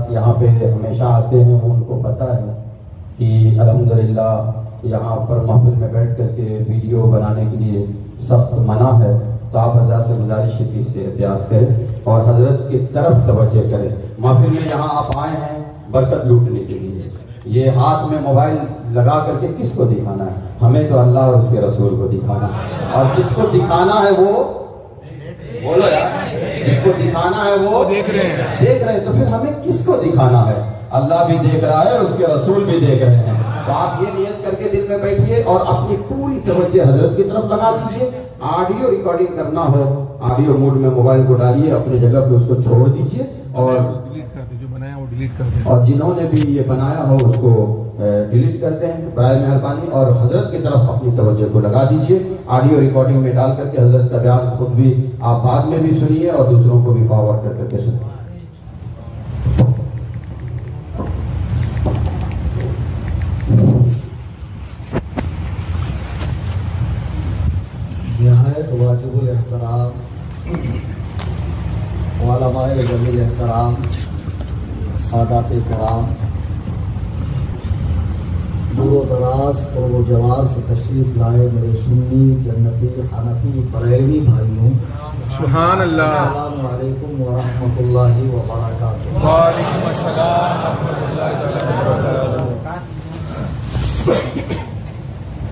یہاں پہ ہمیشہ آتے ہیں ان کو پتہ ہے کہ الحمدللہ یہاں پر محفل میں بیٹھ کر کے ویڈیو بنانے کے لیے سخت منع ہے، تو آپ حضرات سے گزارش ہے کہ اس سے احتیاط کریں اور حضرت کی طرف توجہ کریں۔ محفل میں یہاں آپ آئے ہیں برکت لوٹنے کے لیے، یہ ہاتھ میں موبائل لگا کر کے کس کو دکھانا ہے؟ ہمیں تو اللہ اور اس کے رسول کو دکھانا ہے، اور جس کو دکھانا ہے وہ بولو یار، جس کو دکھانا ہے وہ دیکھ رہے ہیں، تو پھر ہمیں کس کو دکھانا ہے؟ اللہ بھی دیکھ رہا ہے اور اس کے رسول بھی دیکھ رہے ہیں۔ تو آپ یہ نیت کر کے دل میں بیٹھیے اور اپنی پوری توجہ حضرت کی طرف لگا دیجیے۔ آڈیو ریکارڈنگ کرنا ہو آڈیو موڈ میں موبائل کو ڈالیے، اپنی جگہ پہ اس کو چھوڑ دیجیے، اور جو بنایا وہ ڈیلیٹ کر دیں، اور جنہوں نے بھی یہ بنایا ہو اس کو ڈیلیٹ کر دیں برائے مہربانی، اور حضرت کی طرف اپنی توجہ کو لگا دیجیے۔ آڈیو ریکارڈنگ میں ڈال کر کے حضرت کا بیان خود بھی آپ بعد میں بھی سنیے اور دوسروں کو بھی فارورڈ کر کے سنیے۔ نہایت واجب الاحترام علماء جلیل احترام، سادات کرام، دور و دراز قرب و جوار سے تشریف لائے میرے سنی جنتی حنفی بریلوی بھائیوں، سبحان اللہ، السلام علیکم ورحمۃ اللہ وبرکاتہ۔ وعلیکم السلام ورحمۃ اللہ وبرکاتہ۔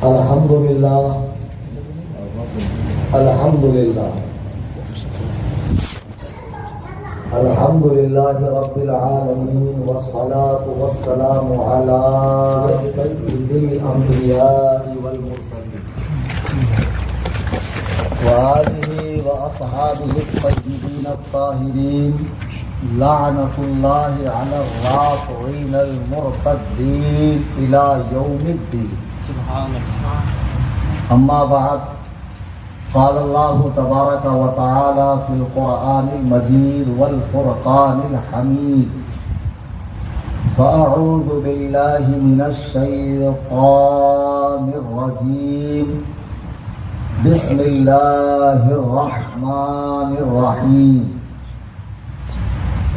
الحمدللہ الحمدللہ الحمدللہ رب العالمین، والصلاة والسلام علی سید الانبیاء والمرسلین وآلہ واصحابہ الطیبین الطاہرین، لعنۃ اللہ علی الرافعین المرتدین الی یوم الدین۔ اما بعد، قال اللہ تبارک و تعالی فی القرآن المجید والفرقان الحمید، فاعوذ باللہ من الشیطان الرجیم، بسم اللہ الرحمن الرحیم،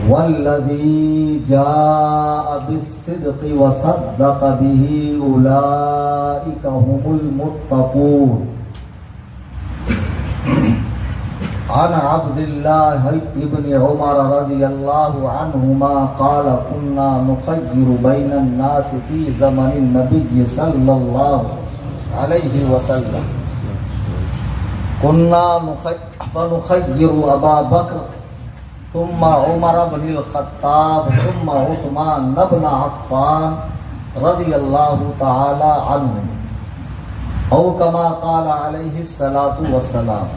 والذی جاء بالصدق وصدق به اولئک هم المتقون۔ عن عبد الله ابن عمر رضي الله عنهما قال كنا نخير بين الناس في زمن النبي صلى الله عليه وسلم، كنا فنخير أبا بكر ثم عمر بن الخطاب ثم عثمان بن عفان رضي الله تعالى عنهم، او كما قال عليه الصلاة والسلام۔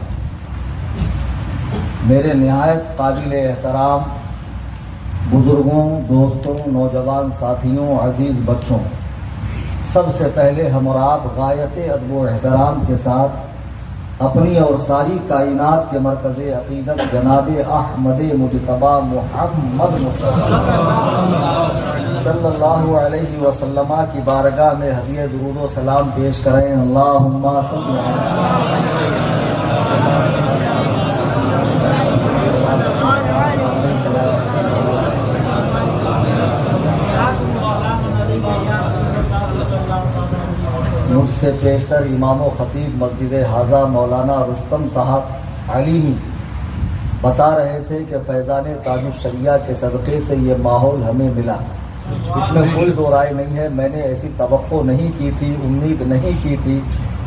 میرے نہایت قابل احترام بزرگوں، دوستوں، نوجوان ساتھیوں، عزیز بچوں، سب سے پہلے ہم اور آپ غایت ادب و احترام کے ساتھ اپنی اور ساری کائنات کے مرکز عقیدت جناب احمد مجتبی محمد مصطفیٰ صلی اللہ علیہ وسلم کی بارگاہ میں ہدیہ درود و سلام پیش کریں۔ اللہم صل علی مجھ سے پیشتر امام و خطیب مسجد حاضہ مولانا رستم صاحب علیمی بتا رہے تھے کہ فیضان تاج الشریعہ کے صدقے سے یہ ماحول ہمیں ملا، اس میں کوئی دو رائے نہیں ہے۔ میں نے ایسی توقع نہیں کی تھی، امید نہیں کی تھی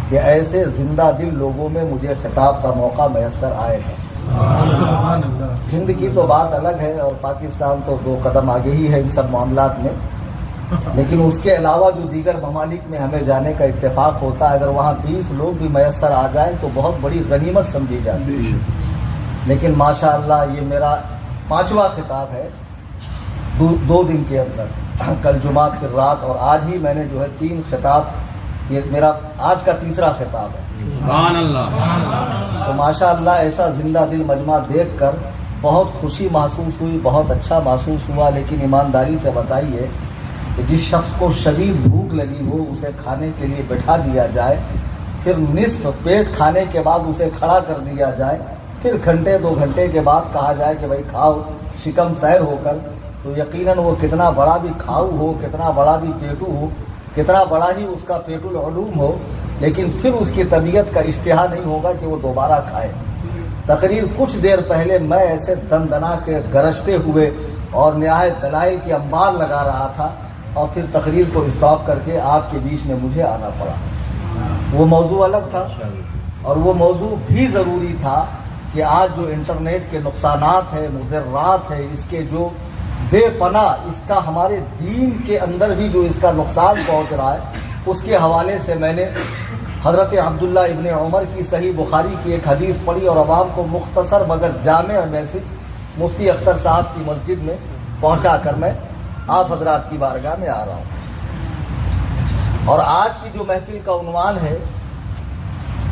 کہ ایسے زندہ دل لوگوں میں مجھے خطاب کا موقع میسر آئے گا۔ ہند کی تو بات الگ ہے اور پاکستان تو دو قدم آگے ہی ہے ان سب معاملات میں، لیکن اس کے علاوہ جو دیگر ممالک میں ہمیں جانے کا اتفاق ہوتا ہے، اگر وہاں 20 لوگ بھی میسر آ جائیں تو بہت بڑی غنیمت سمجھی جاتی ہے۔ لیکن ماشاءاللہ یہ میرا 5واں خطاب ہے 2 دن کے اندر، کل جمعہ پھر رات، اور آج ہی میں نے جو ہے 3 خطاب، یہ میرا آج کا تیسرا خطاب ہے۔ سبحان اللہ۔ تو ماشاءاللہ ایسا زندہ دل مجمع دیکھ کر بہت خوشی محسوس ہوئی، بہت اچھا محسوس ہوا، لیکن ایمانداری سے بتائیے کہ جس شخص کو شدید بھوک لگی ہو اسے کھانے کے لیے بٹھا دیا جائے، پھر نصف پیٹ کھانے کے بعد اسے کھڑا کر دیا جائے، پھر گھنٹے 2 گھنٹے کے بعد کہا جائے کہ بھائی کھاؤ شکم سیر ہو کر، تو یقیناً وہ کتنا بڑا بھی کھاؤ ہو، کتنا بڑا بھی پیٹو ہو، کتنا بڑا ہی اس کا پیٹ العلوم ہو، لیکن پھر اس کی طبیعت کا اشتہا نہیں ہوگا کہ وہ دوبارہ کھائے۔ تقریر کچھ دیر پہلے میں ایسے دن دنا کے گرجتے ہوئے اور نہایت دلائل کی انبار لگا رہا تھا، اور پھر تقریر کو اسٹاپ کر کے آپ کے بیچ میں مجھے آنا پڑا۔ وہ موضوع الگ تھا، اور وہ موضوع بھی ضروری تھا کہ آج جو انٹرنیٹ کے نقصانات ہیں، مضرات ہیں، اس کے جو بے پناہ، اس کا ہمارے دین کے اندر بھی جو اس کا نقصان پہنچ رہا ہے، اس کے حوالے سے میں نے حضرت عبداللہ ابن عمر کی صحیح بخاری کی ایک حدیث پڑھی، اور عوام کو مختصر مگر جامع میسج مفتی اختر صاحب کی مسجد میں پہنچا کر میں آپ حضرات کی بارگاہ میں آ رہا ہوں۔ اور آج کی جو محفل کا عنوان ہے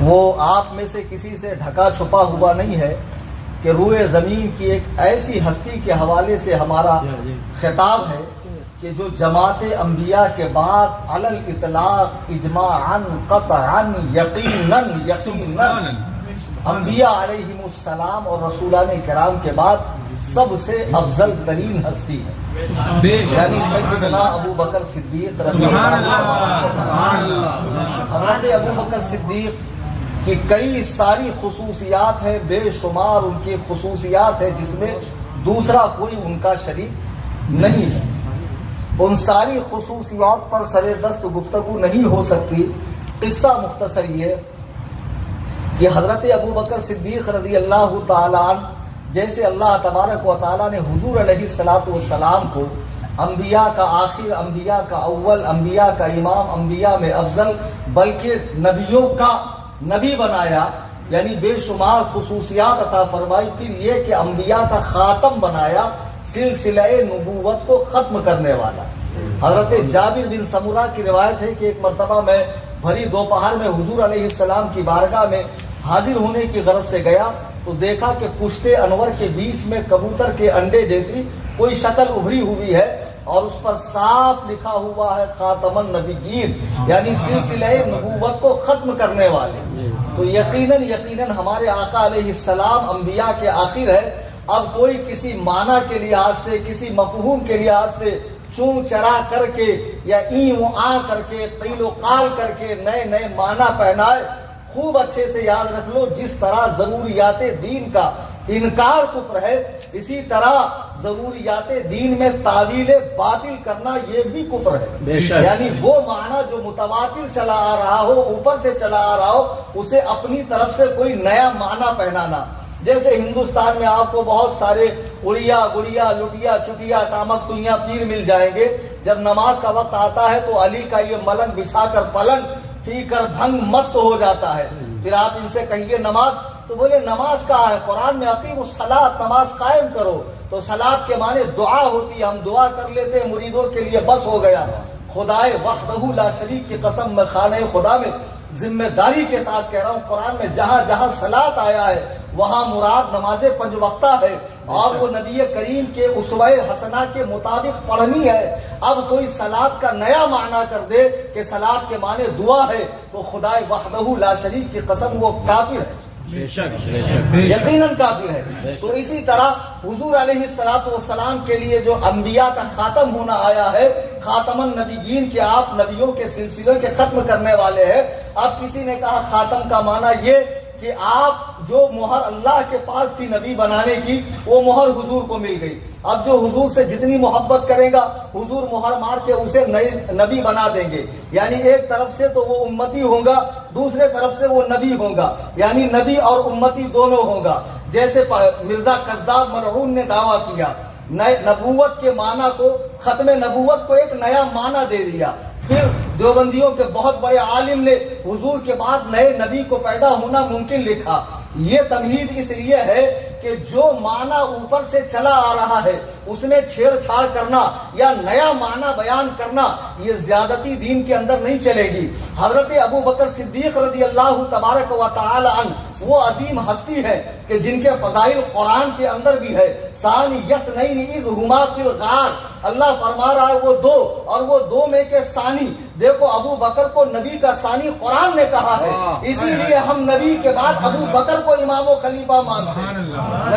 وہ آپ میں سے کسی سے ڈھکا چھپا ہوا نہیں ہے کہ روئے زمین کی ایک ایسی ہستی کے حوالے سے ہمارا خطاب ہے کہ جو جماعت انبیاء کے بعد علی الاطلاق اجماعاً قطعاً یقیناً انبیاء علیہم السلام اور رسولان کرام کے بعد سب سے افضل ترین ہستی ہے، یعنی سیدنا ابو بکر صدیق رضی اللہ عنہ۔ حضرت ابو بکر صدیق کی کئی ساری خصوصیات ہیں، بے شمار ان کی خصوصیات ہیں جس میں دوسرا کوئی ان کا شریک نہیں ہے۔ ان ساری خصوصیات پر سر دست گفتگو نہیں ہو سکتی۔ قصہ مختصر یہ کہ حضرت ابو بکر صدیق رضی اللہ تعالیٰ عنہ جیسے اللہ تبارک و تعالیٰ نے حضور علیہ الصلوۃ والسلام کو انبیاء کا آخر، انبیاء کا اول، انبیاء کا امام، انبیاء میں افضل، بلکہ نبیوں کا نبی بنایا، یعنی بے شمار خصوصیات عطا فرمائی، پھر یہ کہ انبیاء کا خاتم بنایا، سلسلہ نبوت کو ختم کرنے والا۔ حضرت جابر بن سمرہ کی روایت ہے کہ ایک مرتبہ میں بھری دوپہر میں حضور علیہ السلام کی بارگاہ میں حاضر ہونے کی غرض سے گیا تو دیکھا کہ پشت انور کے بیچ میں کبوتر کے انڈے جیسی کوئی شکل ابھری ہوئی ہے، اور اس پر صاف لکھا ہوا ہے خاتم النبیین، یعنی سلسلہ نبوت کو ختم کرنے والے۔ تو یقیناً ہمارے آقا علیہ السلام انبیاء کے آخر ہے۔ اب کوئی کسی معنی کے لحاظ سے، کسی مفہوم کے لحاظ سے چون چرا کر کے یا این و آ کر کے، قیل و قال کر کے نئے نئے معنی پہنائے، خوب اچھے سے یاد رکھ لو، جس طرح ضروریات دین کا انکار کفر ہے، اسی طرح ضروریات دین میں تعویل باطل کرنا یہ بھی کفر ہے۔ یعنی وہ معنی جو متواتر چلا آ رہا ہو، اوپر سے چلا آ رہا ہو، اسے اپنی طرف سے کوئی نیا معنی پہنانا۔ جیسے ہندوستان میں آپ کو بہت سارے اڑیا گڑیا لٹیا چٹیا ٹامک تویاں پیر مل جائیں گے، جب نماز کا وقت آتا ہے تو علی کا یہ ملنگ بچھا کر پلنگ پی کر بھنگ مست ہو جاتا ہے۔ پھر آپ ان سے کہیں گے نماز، تو بولے نماز کہاں ہے؟ قرآن میں اقیم الصلاۃ، نماز قائم کرو۔ تو صلاۃ کے معنی دعا ہوتی ہے، ہم دعا کر لیتے ہیں مریدوں کے لیے، بس ہو گیا۔ خدائے وحدہ لا شریک کی قسم میں خانہ خدا میں ذمہ داری کے ساتھ کہہ رہا ہوں، قرآن میں جہاں جہاں صلاۃ آیا ہے وہاں مراد نماز پنج وقتہ ہے، اور وہ نبی کریم کے اسوہ حسنہ کے مطابق پڑھنی ہے۔ اب کوئی صلاۃ کا نیا معنی کر دے کہ صلاۃ کے معنی دعا ہے، تو خدائے وحدہ لا شریک کی قسم وہ کافر ہے، یقیناً کافر ہے۔ تو اسی طرح حضور علیہ الصلوۃ والسلام کے لیے جو انبیاء کا خاتم ہونا آیا ہے، خاتم النبیین کے، آپ نبیوں کے سلسلے کے ختم کرنے والے ہیں۔ اب کسی نے کہا خاتم کا معنی یہ کہ آپ جو مہر اللہ کے پاس تھی نبی بنانے کی، وہ مہر حضور کو مل گئی۔ اب جو حضور سے جتنی محبت کرے گا، حضور مہر مار کے اسے نئی نبی بنا دیں گے، یعنی ایک طرف سے تو وہ امتی ہوگا، دوسرے طرف سے وہ نبی ہوگا، یعنی نبی اور امتی دونوں ہوگا۔ جیسے مرزا قذاب ملعون نے دعویٰ کیا، نبوت کے معنی کو، ختم نبوت کو ایک نیا معنی دے دیا۔ پھر دیوبندیوں کے بہت بڑے عالم نے حضور کے بعد نئے نبی کو پیدا ہونا ممکن لکھا۔ یہ تمہید اس لیے ہے کہ جو معنی اوپر سے چلا آ رہا ہے اس میں چھیڑ چھاڑ کرنا یا نیا معنی بیان کرنا، یہ زیادتی دین کے اندر نہیں چلے گی۔ حضرت ابو بکر صدیق رضی اللہ تبارک و تعالی عنہ وہ عظیم ہستی ہے کہ جن کے فضائل قرآن کے اندر بھی ہے. ثانی یسنین اذ ہما فی الغار, اللہ فرما رہا ہے وہ دو, اور وہ دو میں کے ثانی. دیکھو ابو بکر کو نبی کا ثانی قرآن نے کہا ہے, اسی لیے ہم نبی کے بعد ابو بکر کو امام و خلیفہ مانتے ہیں.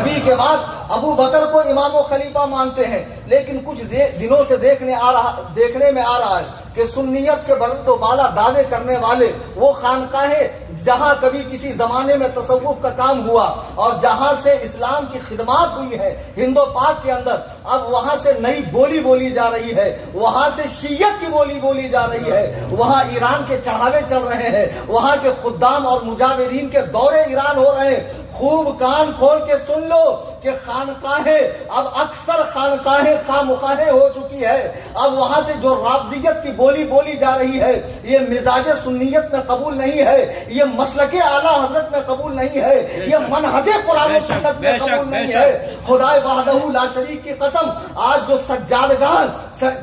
نبی کے بعد ابو بکر کو امام و خلیفہ مانتے ہیں. لیکن کچھ دنوں سے دیکھنے میں آ رہا ہے کہ سنیت کے بلند و بالا دعوے کرنے والے وہ خانقاہیں جہاں کبھی کسی زمانے میں تصوف کا کام ہوا اور جہاں سے اسلام کی خدمات ہوئی ہے ہند و پاک کے اندر, اب وہاں سے نئی بولی بولی جا رہی ہے, وہاں سے شیعت کی بولی بولی جا رہی ہے, وہاں ایران کے چڑھاوے چل رہے ہیں, وہاں کے خدام اور مجاورین کے دورے ایران ہو رہے ہیں. خوب کان کھول کے سن لو کہ خانقاہیں اب اکثر خانقاہیں خامخواہیں ہو چکی ہے. اب وہاں سے جو رافضیت کی بولی بولی جا رہی ہے یہ مزاج سنیت میں قبول نہیں ہے, یہ مسلک اعلیٰ حضرت میں قبول نہیں ہے, یہ منہج قرآن و سنت میں قبول نہیں ہے. خدائے وحدہ لا شریک کی قسم, آج جو سجادگان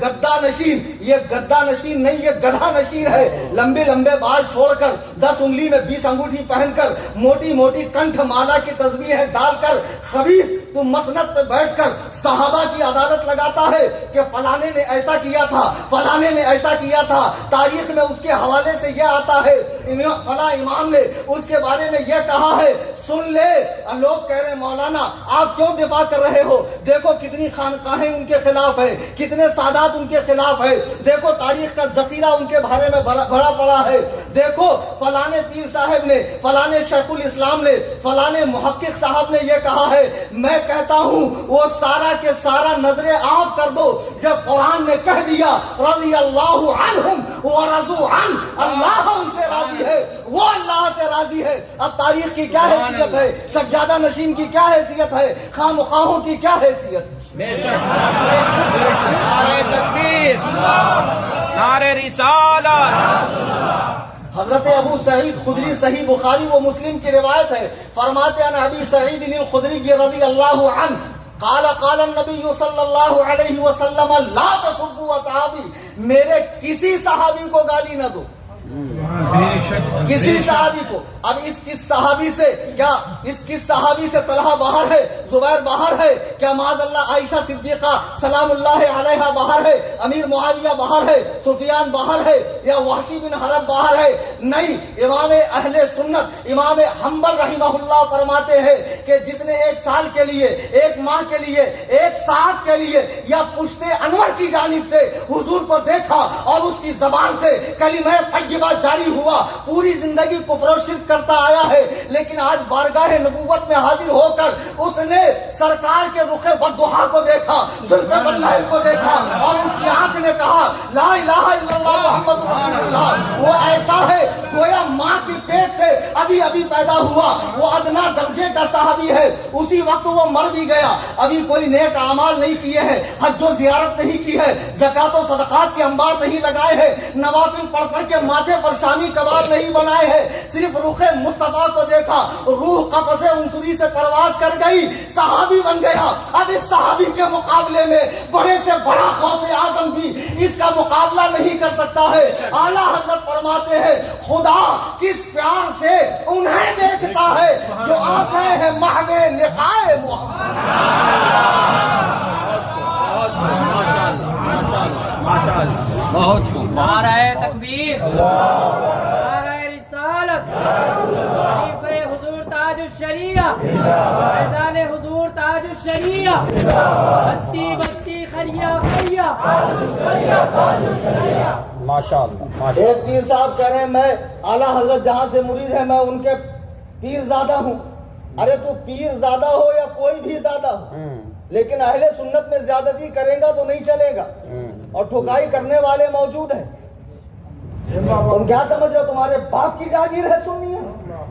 گدا نشین, یہ گدا نشین نہیں, یہ گدھا نشین ہے. لمبے لمبے بال چھوڑ کر 10 انگلی میں 20 انگوٹھی پہن کر موٹی موٹی کنٹھ مالا کی تسبیحیں ڈال کر خبیث تو مسند پہ بیٹھ کر صحابہ کی عدالت لگاتا ہے کہ فلانے نے ایسا کیا تھا, فلانے نے ایسا کیا تھا. تاریخ میں اس کے حوالے سے یہ آتا ہے فلاں امام نے اس کے بارے میں یہ کہا ہے. سن لے, لوگ کہہ رہے مولانا آپ کیوں دفاع کر رہے ہو, دیکھو کتنی خانقاہیں ان کے خلاف ہے, کتنے سادات ان کے خلاف ہے, دیکھو تاریخ کا ذخیرہ ان کے بارے میں بڑا پڑا ہے. دیکھو فلانے پیر صاحب نے, فلانے شیخ الاسلام نے, فلانے محقق صاحب نے یہ کہا ہے. میں کہتا ہوں وہ سارا کے سارا نظر آب کر دو. جب قرآن نے کہہ دیا رضی اللہ عنہم ورضوا عنہ, اللہ ان سے راضی ہے, وہ اللہ سے راضی ہے. اب تاریخ کی کیا حیثیت ہے, سجادہ نشین کی کیا حیثیت ہے, خامخواہوں کی کیا حیثیت ہے. نعرہ تکبیر, نعرہ رسالت. حضرت ابو سعید خدری صحیح بخاری و مسلم کی روایت ہے, فرماتے ہیں ابی سعید الخدری رضی اللہ عنہ قال قال النبی صلی اللہ علیہ وسلم لا تسبوا اصحابی, میرے کسی صحابی کو گالی نہ دو, کسی صحابی کو. اب اس کس صحابی سے کیا, اس کس صحابی سے طلحہ باہر ہے, زبیر باہر ہے, کیا معاذ اللہ عائشہ صدیقہ سلام اللہ علیہا باہر ہے, امیر معاویہ باہر ہے, سفیان باہر ہے, یا وحشی بن حرب باہر ہے؟ نہیں. امام اہل سنت امام حنبل رحمہ اللہ فرماتے ہیں کہ جس نے 1 سال کے لیے, 1 ماہ کے لیے, 1 ساعت کے لیے یا پشت انور کی جانب سے حضور کو دیکھا اور اس کی زبان سے کلمہ طیبہ جاری ہوا, پوری زندگی کفر و شرک کرتا آیا ہے, لیکن آج بارگاہ نبوت میں حاضر ہو کر اس نے سرکار کے رخ والضحیٰ کو دیکھا, زلف واللیل کو دیکھا, اور اس کی آنکھ نے کہا لا الہ الا اللہ محمد رسول اللہ. وہ ایسا ہے گویا ماں کی پیٹ سے ابھی ابھی پیدا ہوا, وہ ادنا درجے کا صحابی ہے, اسی وقت وہ مر بھی گیا, ابھی کوئی نیک اعمال نہیں کیے ہیں, حج و زیارت نہیں کی ہے, زکات و صدقات کے انبار نہیں لگائے ہیں, نوافل پڑھ پڑھ کے ماتھے پر شامی کباب نہیں بنائے ہیں, صرف رخ مصطفیٰ کو دیکھا, روح قفس عنصری سے پرواز کر گئی, صحابی بن گیا. اب اس صحابی کے مقابلے میں بڑے سے بڑا غوث اعظم بھی اس کا مقابلہ نہیں کر سکتا ہے. اعلیٰ حضرت فرماتے ہیں خدا کس پیار سے انہیں دیکھتا ہے جو آنکھیں ہیں محو لقائے محمد. بہت نعرہ تکبیر, نعرہ رسالت, خلیفہ حضور تاج الشریعہ, فیضان حضور تاج الشریعہ, بستی بستی خریا خریا. ایک پیر صاحب کہہ رہے ہیں میں اعلیٰ حضرت جہاں سے مرید ہے میں ان کے پیر زادہ ہوں. ارے تو پیر زادہ ہو یا کوئی بھی زادہ ہو, لیکن اہل سنت میں زیادتی کرے گا تو نہیں چلے گا, اور ٹھکائی کرنے والے موجود ہیں. تم کیا سمجھ رہے ہو تمہارے باپ کی جاگیر ہے سنی ہے,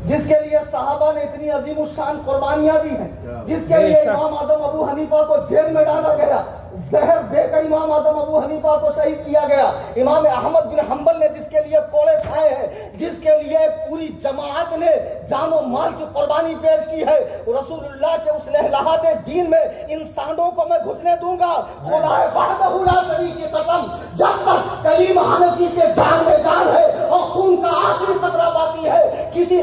جس کے لیے صحابہ نے اتنی عظیم الشان قربانیاں دی ہیں, جس کے لیے امام اعظم ابو حنیفہ کو جیل میں ڈالا گیا, زہر دے کر امام اعظم ابو حنیفہ کو شہید کیا گیا, امام احمد بن حنبل نے جس کے لیے کوڑے کھائے ہیں, جس کے لیے پوری جماعت نے جان و مال کی قربانی پیش کی ہے. رسول اللہ کے اس لہلہات دین میں ان سانڈوں کو میں گھسنے دوں گا خدا وحدہ لا شریک کی قسم, جب تک کلیم حنفی کے جان میں جان ہے اور خون کا آخری قطرہ باقی ہے, کسی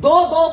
2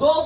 2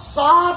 7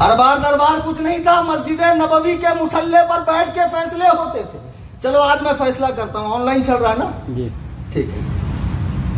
اربار دربار کچھ نہیں تھا، مسجد نبوی کے مصلی پر بیٹھ کے فیصلے ہوتے تھے. چلو آج میں فیصلہ کرتا ہوں. آن لائن چل رہا ہے نا جی؟ ٹھیک ہے.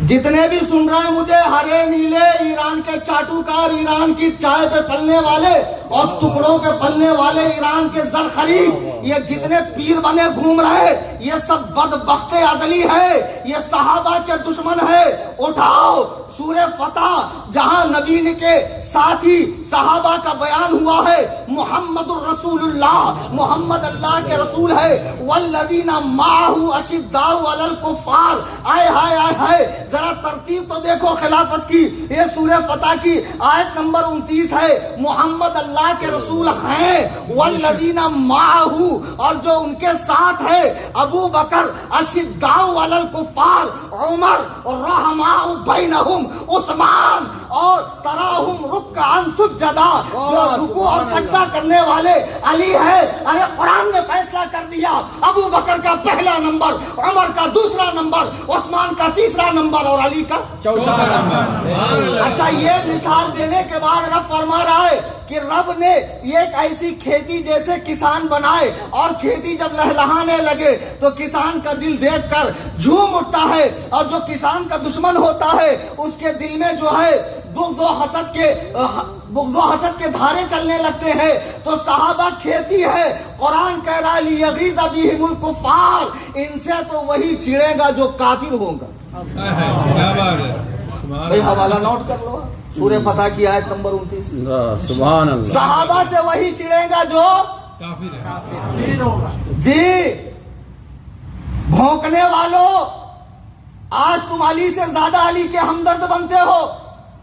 جتنے بھی سن رہے ہیں مجھے، ہرے نیلے ایران کے چاٹوکار، ایران کی چائے پہ پلنے والے اور ٹکڑوں پہ پلنے والے، ایران کے زرخری، یہ جتنے پیر بنے گھوم رہے، یہ سب بدبخت ازلی ہے، یہ صحابہ کے دشمن ہے. اٹھاؤ سورہ فتح، جہاں نبی کے ساتھی صحابہ کا بیان ہوا ہے. محمد الرسول اللہ، محمد اللہ کے رسول ہے. والذین معہ اشداء علی الکفار. آئے ہائے آئے ہائے، ذرا ترتیب تو دیکھو خلافت کی. یہ سورہ فتح کی آیت نمبر 29 ہے. محمد اللہ کے رسول ہیں. والذین معہ، اور جو ان کے ساتھ ہے، ابو بکر اشداء علی الکفار، عمر رحماء بینہم، عثمان، اور تراہم رکعا سجدا، جو رکوع اور سجدہ کرنے والے علی ہے. ارے قرآن نے فیصلہ کر دیا، ابو بکر کا پہلا نمبر، عمر کا دوسرا نمبر، عثمان کا تیسرا نمبر اور علی کا چوتھا نمبر. اچھا، یہ مثال دینے کے بعد رب فرما رہا ہے کہ رب نے ایک ایسی کھیتی جیسے کسان بنائے، اور کھیتی جب لہلہانے لگے تو کسان کا دل دیکھ کر جھوم اٹھتا ہے، اور جو کسان کا دشمن ہوتا ہے اس کے دل میں جو ہے بغض و حسد کے دھارے چلنے لگتے ہیں. تو صحابہ کھیتی ہے. قرآن کہہ رہا ہے لیغیظ بہم الکفار، ان سے تو وہی چڑے گا جو کافر ہوگا. بھائی حوالہ نوٹ کر لو، سورہ فتح کی آیت نمبر 29. سبحان اللہ. صحابہ سے وہی چڑے گا جو کافر ہوگا. جی بھونکنے والوں، آج تم علی سے زیادہ علی کے ہمدرد بنتے ہو.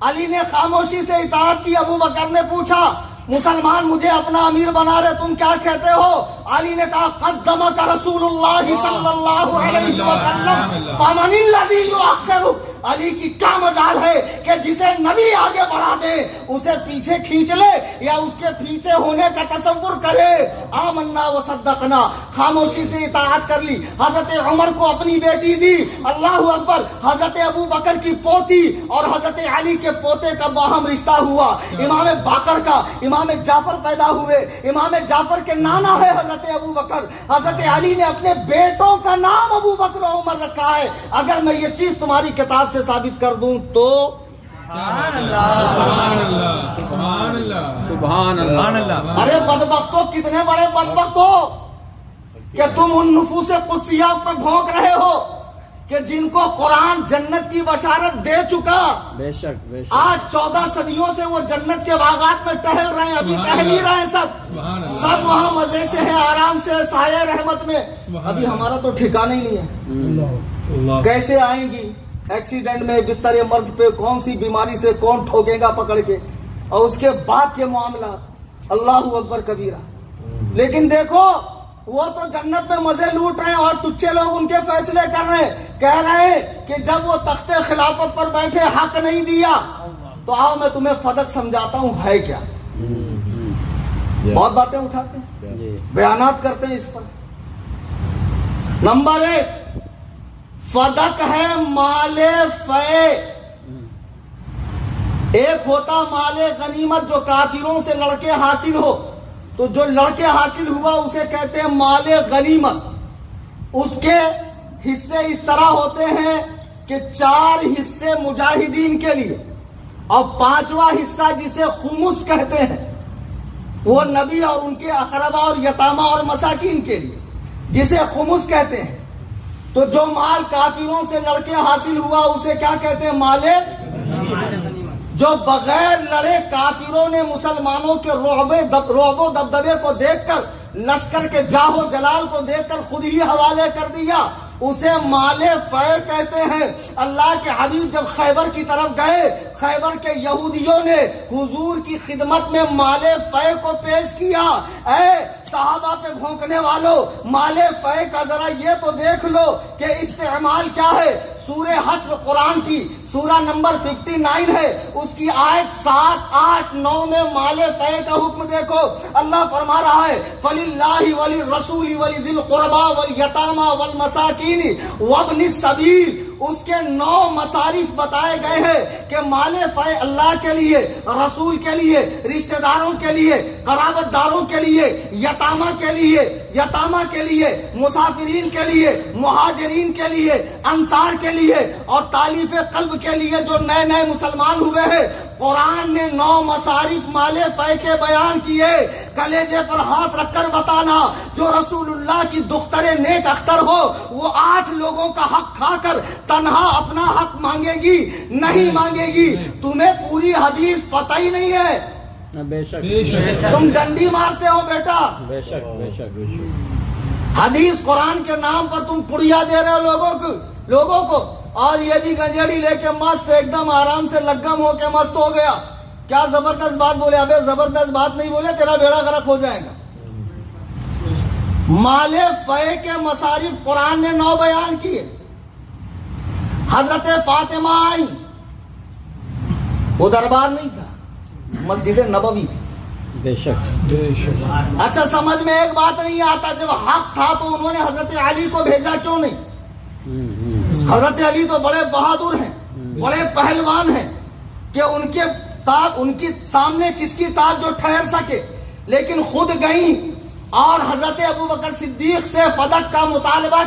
علی نے خاموشی سے اطاعت کی. ابو بکر نے پوچھا مسلمان مجھے اپنا امیر بنا رہے، تم کیا کہتے ہو؟ علی نے کہا قدمک رسول اللہ صلی اللہ علیہ وسلم فمن الذی یؤخرک. علی کی کیا مجال ہے کہ جسے نبی آگے بڑھا دے اسے پیچھے کھینچ لے یا اس کے پیچھے ہونے کا تصور کرے. آمنا وصدقنا، خاموشی سے اطاعت کر لی. حضرت عمر کو اپنی بیٹی دی، اللہ اکبر. حضرت ابو بکر کی پوتی اور حضرت علی کے پوتے کا باہم رشتہ ہوا. امام باقر کا امام جعفر پیدا ہوئے. امام جعفر کے نانا ہے حضرت ابو بکر. حضرت علی نے اپنے بیٹوں کا نام ابو بکر و عمر رکھا ہے. اگر میں یہ چیز تمہاری کتاب سے ثابت کر دوں تو سبحان اللہ، سبحان اللہ، سبحان اللہ. ارے بدبختوں، کتنے بڑے بدبخت ہو کہ تم ان نفوس قدسیہ پہ بھونک رہے ہو کہ جن کو قرآن جنت کی بشارت دے چکا. بے شک بے شک. آج 14 صدیوں سے وہ جنت کے باغات میں ٹہل رہے ہیں. ابھی ٹہل ہی رہے ہیں سب وہاں مزے سے ہیں، آرام سے، سایہ رحمت میں. ابھی ہمارا تو ٹھکانا ہی نہیں ہے. کیسے آئیں گی ایکسیڈنٹ میں، بستر مرگ پہ، کون سی بیماری سے کون ٹھوکے گا پکڑ کے، اور اس کے بعد کے معاملات. اللہ اکبر کبیرہ. لیکن دیکھو وہ تو جنت میں مزے لوٹ رہے ہیں اور تچھے لوگ ان کے فیصلے کر رہے ہیں. کہہ رہے ہیں کہ جب وہ تخت خلافت پر بیٹھے حق نہیں دیا تو آؤ میں تمہیں فدق سمجھاتا ہوں ہے کیا. بہت باتیں اٹھاتے ہیں، بیانات کرتے ہیں اس پر. نمبر 1 فدق ہے مال فے. ایک ہوتا مال غنیمت جو کافروں سے لڑکے حاصل ہو، تو جو لڑکے حاصل ہوا اسے کہتے ہیں مال غنیمت. اس کے حصے اس طرح ہوتے ہیں کہ 4 حصے مجاہدین کے لیے اور 5واں حصہ جسے خمس کہتے ہیں وہ نبی اور ان کے اقربا اور یتامہ اور مساکین کے لیے، جسے خمس کہتے ہیں. تو جو مال کافروں سے لڑکے حاصل ہوا اسے کیا کہتے ہیں؟ مال. جو بغیر لڑے کافروں نے مسلمانوں کے رعب و دبدبے کو دیکھ کر، لشکر کے جاہو جلال کو دیکھ کر خود ہی حوالے کر دیا، اسے مال فے کہتے ہیں. اللہ کے حبیب جب خیبر کی طرف گئے، خیبر کے یہودیوں نے حضور کی خدمت میں مال فے کو پیش کیا. اے صحابہ پہ بھونکنے والوں، مال فے کا ذرا یہ تو دیکھ لو کہ استعمال کیا ہے. سورہ حشر قرآن کی سورہ نمبر 59 ہے، اس کی آیت 7، 8، 9 میں مال فے کا حکم دیکھو. اللہ فرما رہا ہے فَلِلَّهِ وَلِلرَّسُولِ وَلِذِي الْقُرْبَى وَالْيَتَامَى وَالْمَسَاكِينِ وَابْنِ السَّبِيلِ اس کے 9 مصارف بتائے گئے ہیں کہ مال فے اللہ کے لیے، رسول کے لیے، رشتہ داروں کے لیے، قرابت داروں کے لیے، یتامہ کے لیے، مسافرین کے لیے، مہاجرین کے لیے، انصار کے لیے اور تالیف قلب کے لیے جو نئے مسلمان ہوئے ہیں۔ قرآن نے 9 مصارف مال فے کے بیان کیے۔ کلیجے پر ہاتھ رکھ کر بتانا، جو رسول اللہ کی دختر نیک اختر ہو وہ 8 لوگوں کا حق کھا کر تنہا اپنا حق مانگے گی؟ نہیں مانگے گی۔ تمہیں پوری حدیث پتہ ہی نہیں ہے، بے شک تم ڈنڈی مارتے ہو بیٹا۔ بے شک حدیث قرآن کے نام پر تم پڑیا دے رہے ہو لوگوں کو، اور یہ بھی گنجڑی لے کے مست ایک دم آرام سے لگم ہو کے مست ہو گیا۔ کیا زبردست بات بولے؟ ابے زبردست بات نہیں بولے، تیرا بیڑا غرق ہو جائے گا۔ مال فے کے مصارف قرآن نے 9 بیان کیے۔ حضرت فاطمہ آئی، وہ دربار نہیں تھا، مسجد نبوی تھی۔ بے شک اچھا سمجھ میں ایک بات نہیں آتا، جب حق تھا تو انہوں نے حضرت علی کو بھیجا کیوں نہیں؟ حضرت علی تو بڑے بہادر ہیں، بڑے پہلوان ہیں کہ ان کی سامنے کس کی تاب جو ٹھہر سکے، لیکن خود گئیں اور حضرت ابوبکر صدیق سے فدق کا مطالبہ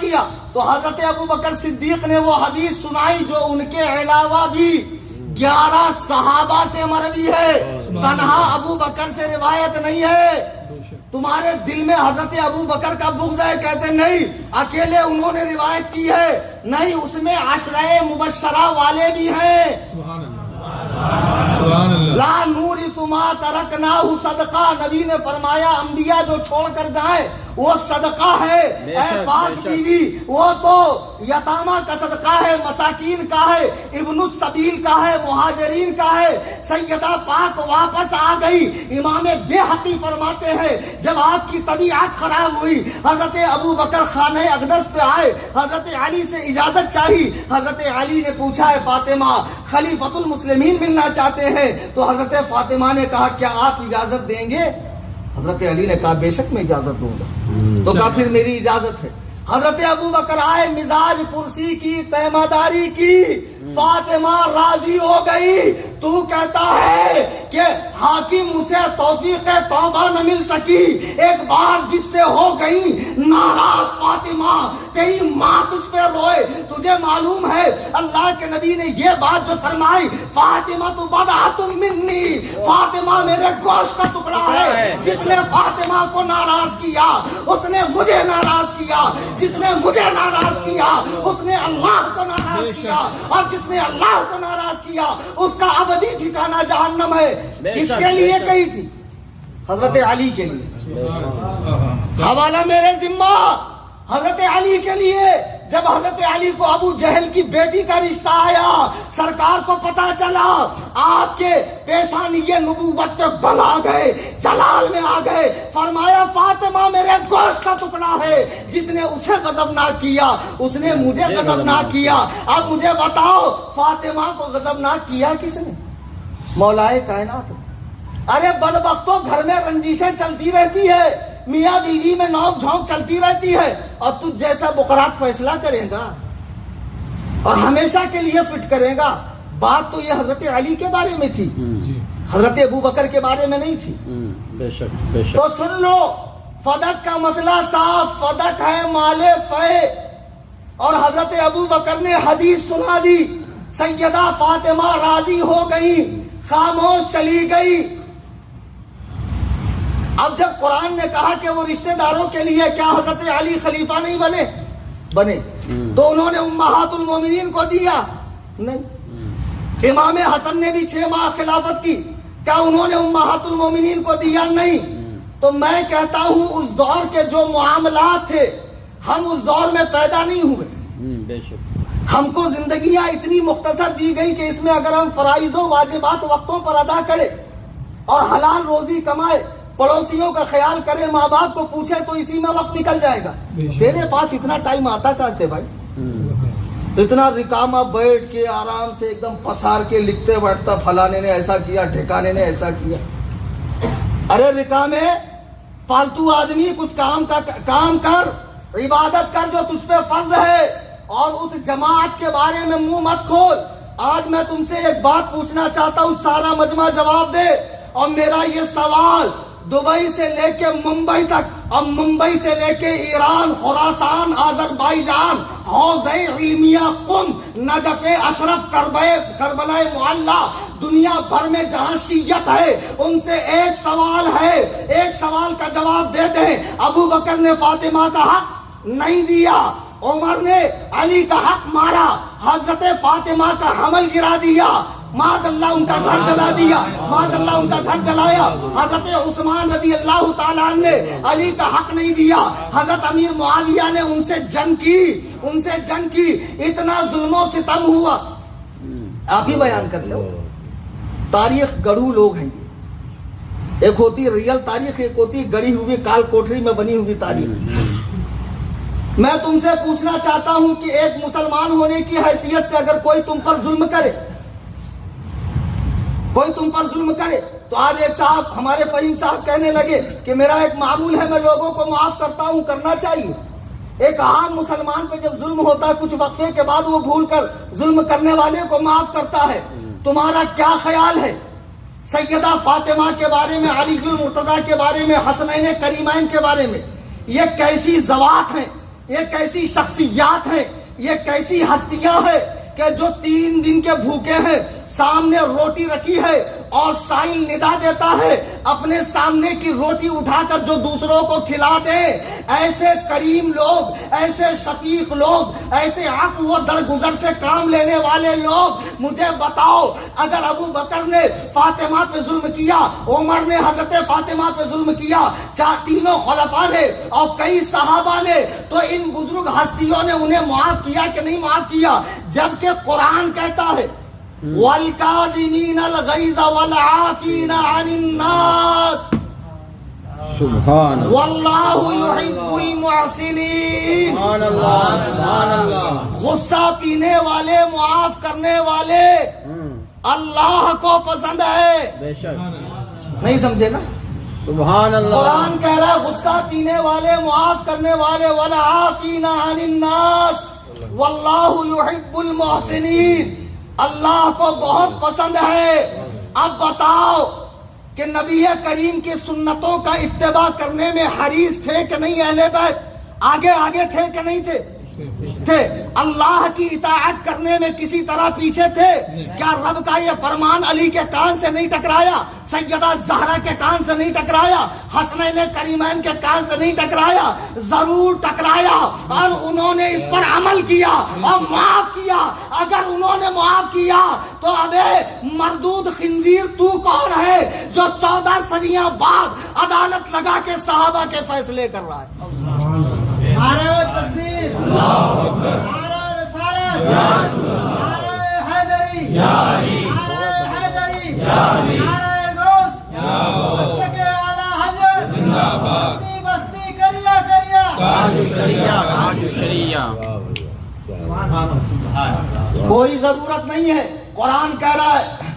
کیا تو حضرت ابوبکر صدیق نے وہ حدیث سنائی جو ان کے علاوہ بھی 11 صحابہ سے مروی ہے، تنہا ابو بکر سے روایت نہیں ہے۔ تمہارے دل میں حضرت ابو بکر کا بغض ہے، کہتے نہیں اکیلے انہوں نے روایت کی ہے، نہیں، اس میں 10 مبشرہ والے بھی ہیں۔ لا نوری تما ترکناہ صدقہ، نبی نے فرمایا انبیاء جو چھوڑ کر جائیں وہ صدقہ ہے۔ اے پاک بیوی، وہ تو یتامہ کا صدقہ ہے، مساکین کا ہے، ابن السبیل کا ہے، مہاجرین کا ہے۔ سیدہ پاک واپس آ گئی۔ امام بیہقی فرماتے ہیں جب آپ کی طبیعت خراب ہوئی، حضرت ابو بکر خانہ اقدس پہ آئے، حضرت علی سے اجازت چاہی۔ حضرت علی نے پوچھا ہے فاطمہ خلیفۃ المسلمین ملنا چاہتے ہیں، تو حضرت فاطمہ نے کہا کیا آپ اجازت دیں گے؟ حضرت علی نے کہا بے شک میں اجازت دوں گا۔ تو کہا پھر میری اجازت ہے۔ حضرت ابو بکر آئے، مزاج پرسی کی، تیمہ داری کی، فاطمہ راضی ہو گئی۔ تو کہتا ہے کہ حاکم اسے توفیق توبہ نہ مل سکی، ایک بار جس سے ہو گئی ناراض فاطمہ، تیری ماں تجھ پہ روئے۔ تجھے معلوم ہے اللہ کے نبی نے یہ بات جو فرمائی، فاطمہ تو بضعۃ منی، فاطمہ میرے گوشت کا ٹکڑا ہے۔ جس نے فاطمہ کو ناراض کیا اس نے مجھے ناراض کیا، جس نے مجھے ناراض کیا اس نے اللہ کو ناراض کیا، اور جس نے اللہ کو ناراض کیا اس کا ابدی ٹھکانہ جہنم ہے۔ کس کے لیے کہی تھی؟ حضرت علی کے لیے۔ حوالہ میرے ذمہ، حضرت علی کے لیے۔ جب حضرت علی کو ابو جہل کی بیٹی کا رشتہ آیا، سرکار کو پتا چلا، آپ کے پیشانی نبوت پہ بل آ گئے، جلال میں آ گئے۔ فرمایا فاطمہ میرے گوشت کا ٹکڑا ہے، جس نے اسے غضبناک کیا اس نے مجھے غضبناک کیا۔ اب مجھے بتاؤ فاطمہ کو غضبناک کیا کس نے؟ مولائے کائنات۔ ارے بدبختوں، گھر میں رنجشیں چلتی رہتی ہے، میاں بیوی میں نوک جھونک چلتی رہتی ہے، اور تجھ جیسا بقرات فیصلہ کرے گا اور ہمیشہ کے لیے فٹ کرے گا۔ بات تو یہ حضرت علی کے بارے میں تھی، حضرت ابو بکر کے بارے میں نہیں تھی۔ بے شک بے شک۔ تو سن لو، فدق کا مسئلہ صاف، فدق ہے مال فے، اور حضرت ابو بکر نے حدیث سنا دی، سیدہ فاطمہ راضی ہو گئی، خاموش چلی گئی۔ اب جب قرآن نے کہا کہ وہ رشتہ داروں کے لیے، کیا حضرت علی خلیفہ نہیں بنے؟ تو انہوں نے امہات المومنین کو دیا؟ نہیں۔ امام حسن نے بھی 6 ماہ خلافت کی، کیا انہوں نے امہات المومنین کو دیا؟ نہیں۔ تو میں کہتا ہوں اس دور کے جو معاملات تھے، ہم اس دور میں پیدا نہیں ہوئے۔ بے شک۔ ہم کو زندگیاں اتنی مختصر دی گئی کہ اس میں اگر ہم فرائض و واجبات وقتوں پر ادا کریں اور حلال روزی کمائے، پڑوسیوں کا خیال کرے، ماں باپ کو پوچھے، تو اسی میں وقت نکل جائے گا۔ تیرے پاس اتنا ٹائم آتا کہاں سے بھائی؟ اتنا رکامہ بیٹھ کے آرام سے ایک دم پسار کے لکھتے بیٹھتا، فلانے نے ایسا کیا، ٹھکانے نے ایسا کیا۔ ارے رکامے فالتو آدمی، کچھ کام کر، عبادت کر جو تجھ پہ فرض ہے اور اس جماعت کے بارے میں منہ مت کھول. آج میں تم سے ایک بات پوچھنا چاہتا ہوں, سارا مجمع جواب دے. اور میرا یہ سوال دبئی سے لے کے ممبئی تک, اور ممبئی سے لے کے ایران, خراسان, آذربائیجان, حوزہ علمیہ, قم, نجف, اشرف, کربلا معلی, دنیا بھر میں جہاں شیعت ہے ان سے ایک سوال ہے, ایک سوال کا جواب دے دیں. ابو بکر نے فاطمہ کا حق نہیں دیا, عمر نے علی کا حق مارا, حضرت فاطمہ کا حمل گرا دیا, معاذ اللہ ان کا گھر جلا دیا, معاذ اللہ ان کا گھر جلایا. حضرت عثمان رضی اللہ تعالیٰ عنہ نے علی کا حق نہیں دیا, حضرت امیر معاویہ نے ان سے جنگ کی, اتنا ظلم و ستم ہوا. آپ ہی بیان کرتے ہو. تاریخ گڑھو لوگ ہیں, ایک ہوتی ریئل تاریخ, ایک ہوتی گڑھی ہوئی کال کوٹری میں بنی ہوئی تاریخ. میں تم سے پوچھنا چاہتا ہوں کہ ایک مسلمان ہونے کی حیثیت سے اگر کوئی تم پر ظلم کرے, تو آج ایک صاحب, ہمارے فہیم صاحب کہنے لگے کہ میرا ایک معمول ہے, میں لوگوں کو معاف کرتا ہوں, کرنا چاہیے. ایک عام مسلمان پہ جب ظلم ہوتا ہے کچھ وقفے کے بعد وہ بھول کر ظلم کرنے والے کو معاف کرتا ہے. تمہارا کیا خیال ہے سیدہ فاطمہ کے بارے میں, علی المرتضیٰ کے بارے میں, حسنین کریمین کے بارے میں؟ یہ کیسی ذوات ہیں, یہ کیسی شخصیات ہیں, یہ کیسی ہستیاں ہیں کہ جو 3 دن کے بھوکے ہیں, سامنے روٹی رکھی ہے اور سائل ندا دیتا ہے, اپنے سامنے کی روٹی اٹھا کر جو دوسروں کو کھلا دے. ایسے کریم لوگ, ایسے شفیق لوگ, ایسے عفو و درگزر سے کام لینے والے لوگ, مجھے بتاؤ اگر ابو بکر نے فاطمہ پہ ظلم کیا, عمر نے حضرت فاطمہ پہ ظلم کیا, تینوں خلفاء نے اور کئی صحابہ نے, تو ان بزرگ ہستیوں نے انہیں معاف کیا کہ نہیں معاف کیا؟ جبکہ قرآن کہتا ہے وَالْكَاظِمِينَ الْغَيْظَ وَالْعَافِينَ عَنِ النَّاسِ سبحان وَاللَّهُ يُحِبُّ الْمُحْسِنِينَ. سبحان اللہ, سبحان اللہ. غصہ پینے والے, معاف کرنے والے اللہ کو پسند ہے. بے شک. نہیں سمجھے نا؟ سبحان اللہ. قرآن کہہ رہا ہے غصہ پینے والے, معاف کرنے والے, وَالْعَافِينَ عَنِ النَّاسِ وَاللَّهُ يُحِبُّ الْمُحْسِنِينَ, اللہ کو بہت پسند ہے. اب بتاؤ کہ نبی کریم کی سنتوں کا اتباع کرنے میں حریص تھے کہ نہیں اہل بیت؟ آگے تھے کہ نہیں تھے؟ اللہ کی اطاعت کرنے میں کسی طرح پیچھے تھے؟ کیا رب کا یہ فرمان علی کے کان سے نہیں ٹکرایا, سیدہ زہرا کے کان سے نہیں ٹکرایا, حسنین کریمین کے کان سے نہیں ٹکرایا؟ ضرور ٹکرایا, اور انہوں نے اس پر عمل کیا اور معاف کیا. اگر انہوں نے معاف کیا تو ابے مردود خنزیر تو کون ہے جو 14 صدیاں بعد عدالت لگا کے صحابہ کے فیصلے کر رہا ہے؟ نعرہ تکبیر، اللہ اکبر، نعرہ رسالت، یا رسول اللہ، نعرہ حیدری، یا علی، نعرہ حیدری، یا علی، نعرہ غوث، یا غوث، مسلک اعلی حضرت زندہ باد، بستی بستی کریا کریا، تاج الشریعہ، تاج الشریعہ. کوئی ضرورت نہیں ہے. قرآن کہہ رہا ہے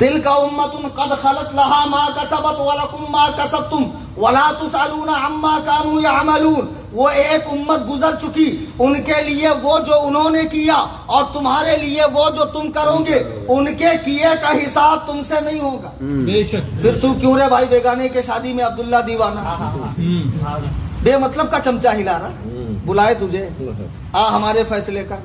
تلک امت قد خلت لها ما کسبت ولکم ما کسبتم ولا تسألون عما كانوا يعملون. وہ ایک امت گزر چکی, ان کے لیے وہ جو انہوں نے کیا اور تمہارے لیے وہ جو تم کرو گے, ان کے کیے کا حساب تم سے نہیں ہوگا. بے شک. پھر تو کیوں رے بھائی بیگانے کے شادی میں عبداللہ دیوانہ بے مطلب کا چمچہ ہلا رہا, بلائے تجھے ہمارے فیصلے کر.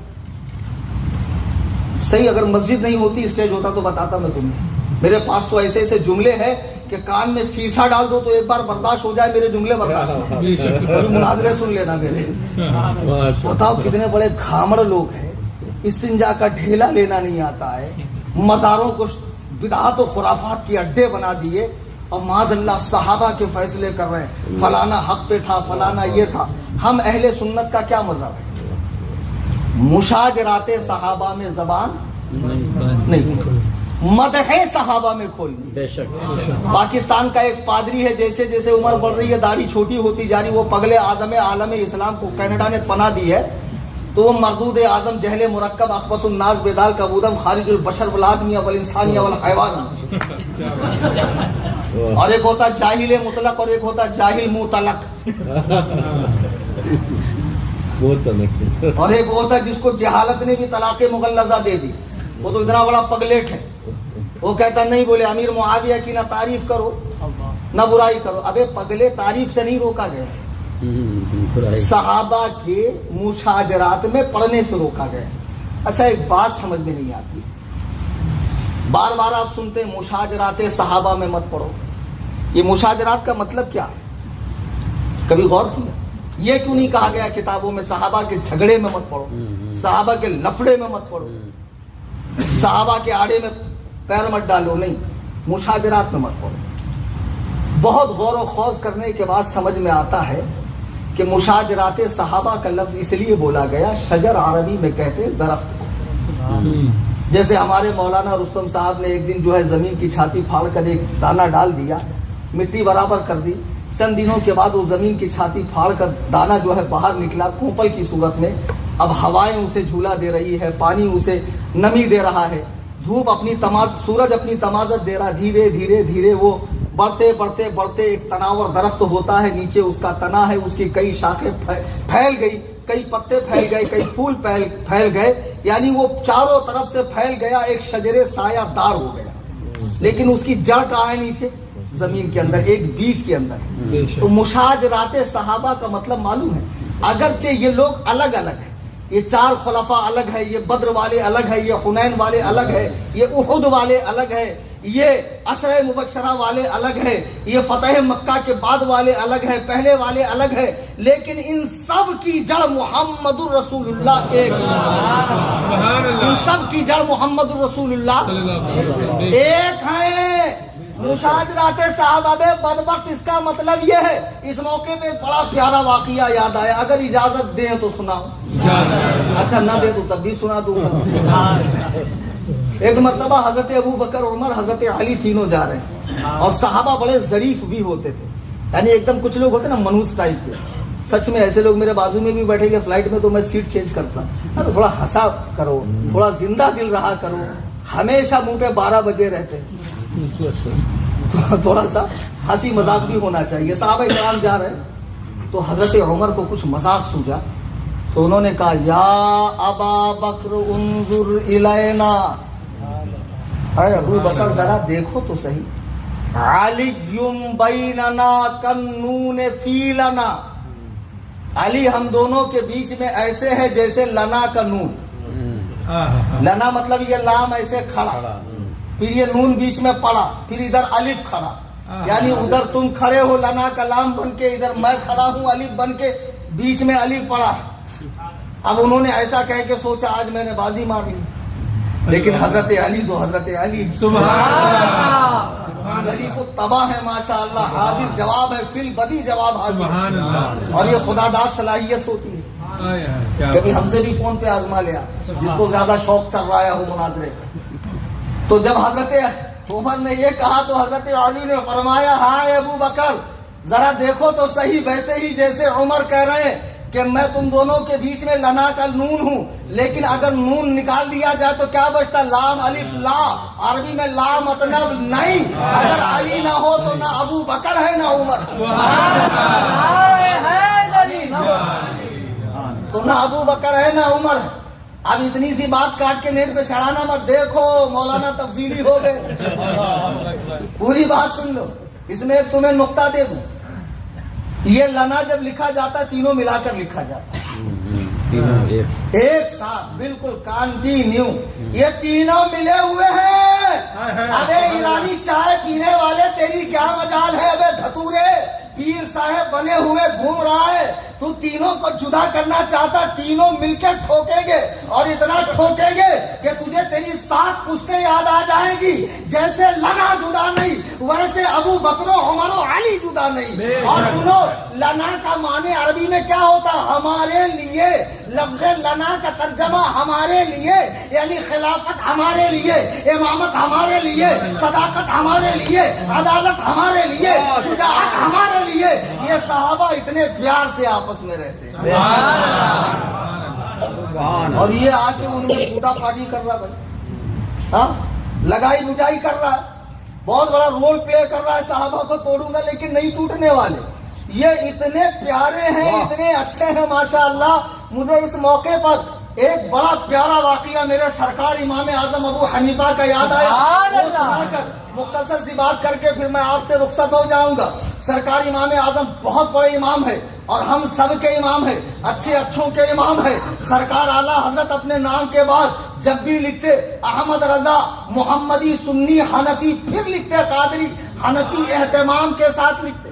صحیح, اگر مسجد نہیں ہوتی اسٹیج ہوتا تو بتاتا میں تمہیں. میرے پاس تو ایسے ایسے جملے ہیں کہ کان میں سیسا ڈال دو تو ایک بار برداشت ہو جائے, میرے جملے برداشت ہو. مناظرے سن لینا میرے. بتاؤ کتنے بڑے گھامڑ لوگ ہیں, استنجا کا ڈھیلا لینا نہیں آتا ہے, مزاروں کو بدعات و خرافات کے اڈے بنا دیے, اور معاذ اللہ صحابہ کے فیصلے کر رہے ہیں. فلانا حق پہ تھا, فلانا یہ تھا. ہم اہل سنت کا کیا مذہب ہے؟ مشاجرات صحابہ میں زبان نہیں, مدح صحابہ میں کھولنی. بے شک. پاکستان کا ایک پادری ہے, جیسے جیسے عمر بڑھ رہی ہے داڑھی چھوٹی ہوتی جا رہی, وہ پگلے اعظم عالم اسلام کو کینیڈا نے پناہ دی ہے, تو وہ مردود اعظم جہل مرکب اخبث الناس بیدال کبودم خارج البشر والآدمی والانسانی والحیوان. اور ایک ہوتا جاہل مطلق اور ایک ہوتا جاہل مطلق. وہ تو نہیں. اور ایک وہ ہوتا ہے جس کو جہالت نے بھی طلاق مغلظہ دے دی, وہ تو اتنا بڑا پگلیٹ ہے, وہ کہتا نہیں بولے امیر معاویہ کی نہ تعریف کرو نہ برائی کرو. ابے پگلے, تعریف سے نہیں روکا گیا, صحابہ کے مشاجرات میں پڑھنے سے روکا گیا. اچھا ایک بات سمجھ میں نہیں آتی, بار بار آپ سنتے ہیں مشاجرات صحابہ میں مت پڑھو. یہ مشاجرات کا مطلب کیا ہے؟ کبھی غور کیا؟ یہ کیوں نہیں کہا گیا کتابوں میں صحابہ کے جھگڑے میں مت پڑھو, صحابہ کے لفڑے میں مت پڑھو, صحابہ کے آڑے میں پیر مت ڈالو؟ نہیں, مشاجرات میں مت پڑھو. بہت غور و خوض کرنے کے بعد سمجھ میں آتا ہے کہ مشاجرات صحابہ کا لفظ اس لیے بولا گیا, شجر عربی میں کہتے درخت کو. جیسے ہمارے مولانا رستم صاحب نے ایک دن جو ہے زمین کی چھاتی پھاڑ کر ایک دانہ ڈال دیا, مٹی برابر کر دی, چند دنوں کے بعد وہ زمین کی چھاتی پھاڑ کر دانہ جو ہے باہر نکلا کونپل کی صورت میں. اب ہوائیں اسے جھولا دے رہی ہے, پانی اسے نمی دے رہا ہے, دھوپ اپنی سورج اپنی تمازت دے رہا. دھیرے دھیرے دھیرے وہ بڑھتے بڑھتے بڑھتے ایک تناور درخت ہوتا ہے, نیچے اس کا تنا ہے, اس کی کئی شاخیں پھیل گئی, کئی پتے پھیل گئے, کئی پھول پھیل گئے, یعنی وہ چاروں طرف سے پھیل گیا, ایک شجرے سایہ دار ہو گیا. لیکن اس کی جڑ کہاں ہے؟ نیچے زمین کے اندر, ایک بیج کے اندر. تو مشاجرات صحابہ کا مطلب معلوم ہے, اگرچہ یہ لوگ الگ الگ ہیں, یہ چار خلفاء الگ ہے, یہ بدر والے الگ ہے, یہ حنین والے الگ ہے, یہ احد والے الگ ہے, یہ عشرہ مبشرہ والے الگ ہے, یہ فتح مکہ کے بعد والے الگ ہے, پہلے والے الگ ہے, لیکن ان سب کی جڑ محمد الرسول اللہ ایک. ان سب کی جڑ محمد الرسول اللہ ایک ہے. مشاجرات صحابہ میں بدبخت اس کا مطلب یہ ہے. اس موقع پہ ایک بڑا پیارا واقعہ یاد آیا, اگر اجازت دیں تو سناؤ. اچھا نہ دے تو تب بھی سنا دوں گا. ایک مرتبہ حضرت ابو بکر, عمر, حضرت علی تینوں جا رہے ہیں, اور صحابہ بڑے ظریف بھی ہوتے تھے, یعنی ایک دم کچھ لوگ ہوتے نا منوس ٹائپ کے. سچ میں ایسے لوگ میرے بازو میں بھی بیٹھے گے فلائٹ میں تو میں سیٹ چینج کرتا. تھوڑا ہنسا کرو, تھوڑا زندہ دل رہا کرو, ہمیشہ منہ پہ 12 بجے رہتے, تھوڑا سا ہنسی مذاق بھی ہونا چاہیے. صحابہ کرام جا رہے ہیں تو حضرت عمر کو کچھ مذاق سوجا, تو انہوں نے کہا یا ابا بکر انظر الینا, اے ابو بکر ذرا دیکھو تو صحیح, علی بیننا کنون فی لنا, علی ہم دونوں کے بیچ میں ایسے ہے جیسے لنا کا نون. لنا مطلب یہ لام ایسے کھڑا, پھر یہ نون بیچ میں پڑا, پھر ادھر الف کھڑا, یعنی ادھر تم کھڑے ہو لنا کا لام بن کے, ادھر میں کھڑا ہوں الف بن کے, بیچ میں الف پڑا. اب انہوں نے ایسا کہہ کے سوچا آج میں نے بازی مار لی, لیکن حضرت علی تو حضرت علی ظریف الطبع ہے ماشاء اللہ, حاضر جواب ہے, فی البدی جواب حاضر, اور یہ خدا داد صلاحیت ہوتی ہے. کبھی ہم سے بھی فون پہ آزما لیا, جس کو زیادہ شوق چل رہا ہے وہ مناظرے کا. تو جب حضرت عمر نے یہ کہا تو حضرت علی نے فرمایا ہاں ابو بکر ذرا دیکھو تو صحیح, ویسے ہی جیسے عمر کہہ رہے ہیں کہ میں تم دونوں کے بیچ میں لنا کا نون ہوں, لیکن اگر نون نکال دیا جائے تو کیا بچتا؟ لام الف لا. عربی میں لا مطلب نہیں, اگر علی نہ ہو تو نہ ابو بکر ہے نہ عمر, علی نہ ہو تو نہ ابو بکر ہے نہ عمر. اب اتنی سی بات کاٹ کے نیٹ پہ چڑھانا مت, دیکھو مولانا تفصیلی ہو گئے, پوری بات سن لو. اس میں ایک تمہیں نقطہ دے دوں, یہ لنا جب لکھا جاتا ہے تینوں ملا کر لکھا جاتا ہے, ایک ساتھ بالکل کانٹینیو, یہ تینوں ملے ہوئے ہیں. ابے ایرانی چائے پینے والے تیری کیا مجال ہے, ابے دھتورے پیر صاحب بنے ہوئے گھوم رہا ہے, تو تینوں کو جدا کرنا چاہتا, تینوں مل کے ٹھوکیں گے, اور اتنا ٹھوکیں گے کہ تجھے تیری 7 پشتیں یاد آ جائیں گی. جیسے لنا جدا نہیں ویسے ابو بکر و عمر و علی جدا نہیں. اور سنو, لنا کا معنی عربی میں کیا ہوتا؟ ہمارے لیے. لفظ لنا کا ترجمہ ہمارے لیے, یعنی خلافت ہمارے لیے, امامت ہمارے لیے, صداقت ہمارے لیے, عدالت ہمارے لیے, شجاعت ہمارے لیے. یہ صحابہ اتنے پیار سے آپس میں رہتے ہیں, اور یہ آ کے ان میں ٹوٹا پاٹی کر رہا بھائی, ہاں لگائی بجائی کر رہا ہے, بہت بڑا رول پلے کر رہا ہے, صحابہ کو توڑوں گا لیکن نہیں ٹوٹنے والے. یہ اتنے پیارے ہیں، اتنے اچھے ہیں ماشاءاللہ. مجھے اس موقع پر ایک بڑا پیارا واقعہ میرے سرکار امام اعظم ابو حنیفہ کا یاد آیا. وہ سنا کر مختصر سی بات کر کے پھر میں آپ سے رخصت ہو جاؤں گا. سرکار امام اعظم بہت بڑے امام ہے اور ہم سب کے امام ہیں، اچھے اچھوں کے امام ہیں. سرکار اعلیٰ حضرت اپنے نام کے بعد جب بھی لکھتے احمد رضا محمدی سنی حنفی، پھر لکھتے قادری حنفی، اہتمام کے ساتھ لکھتے.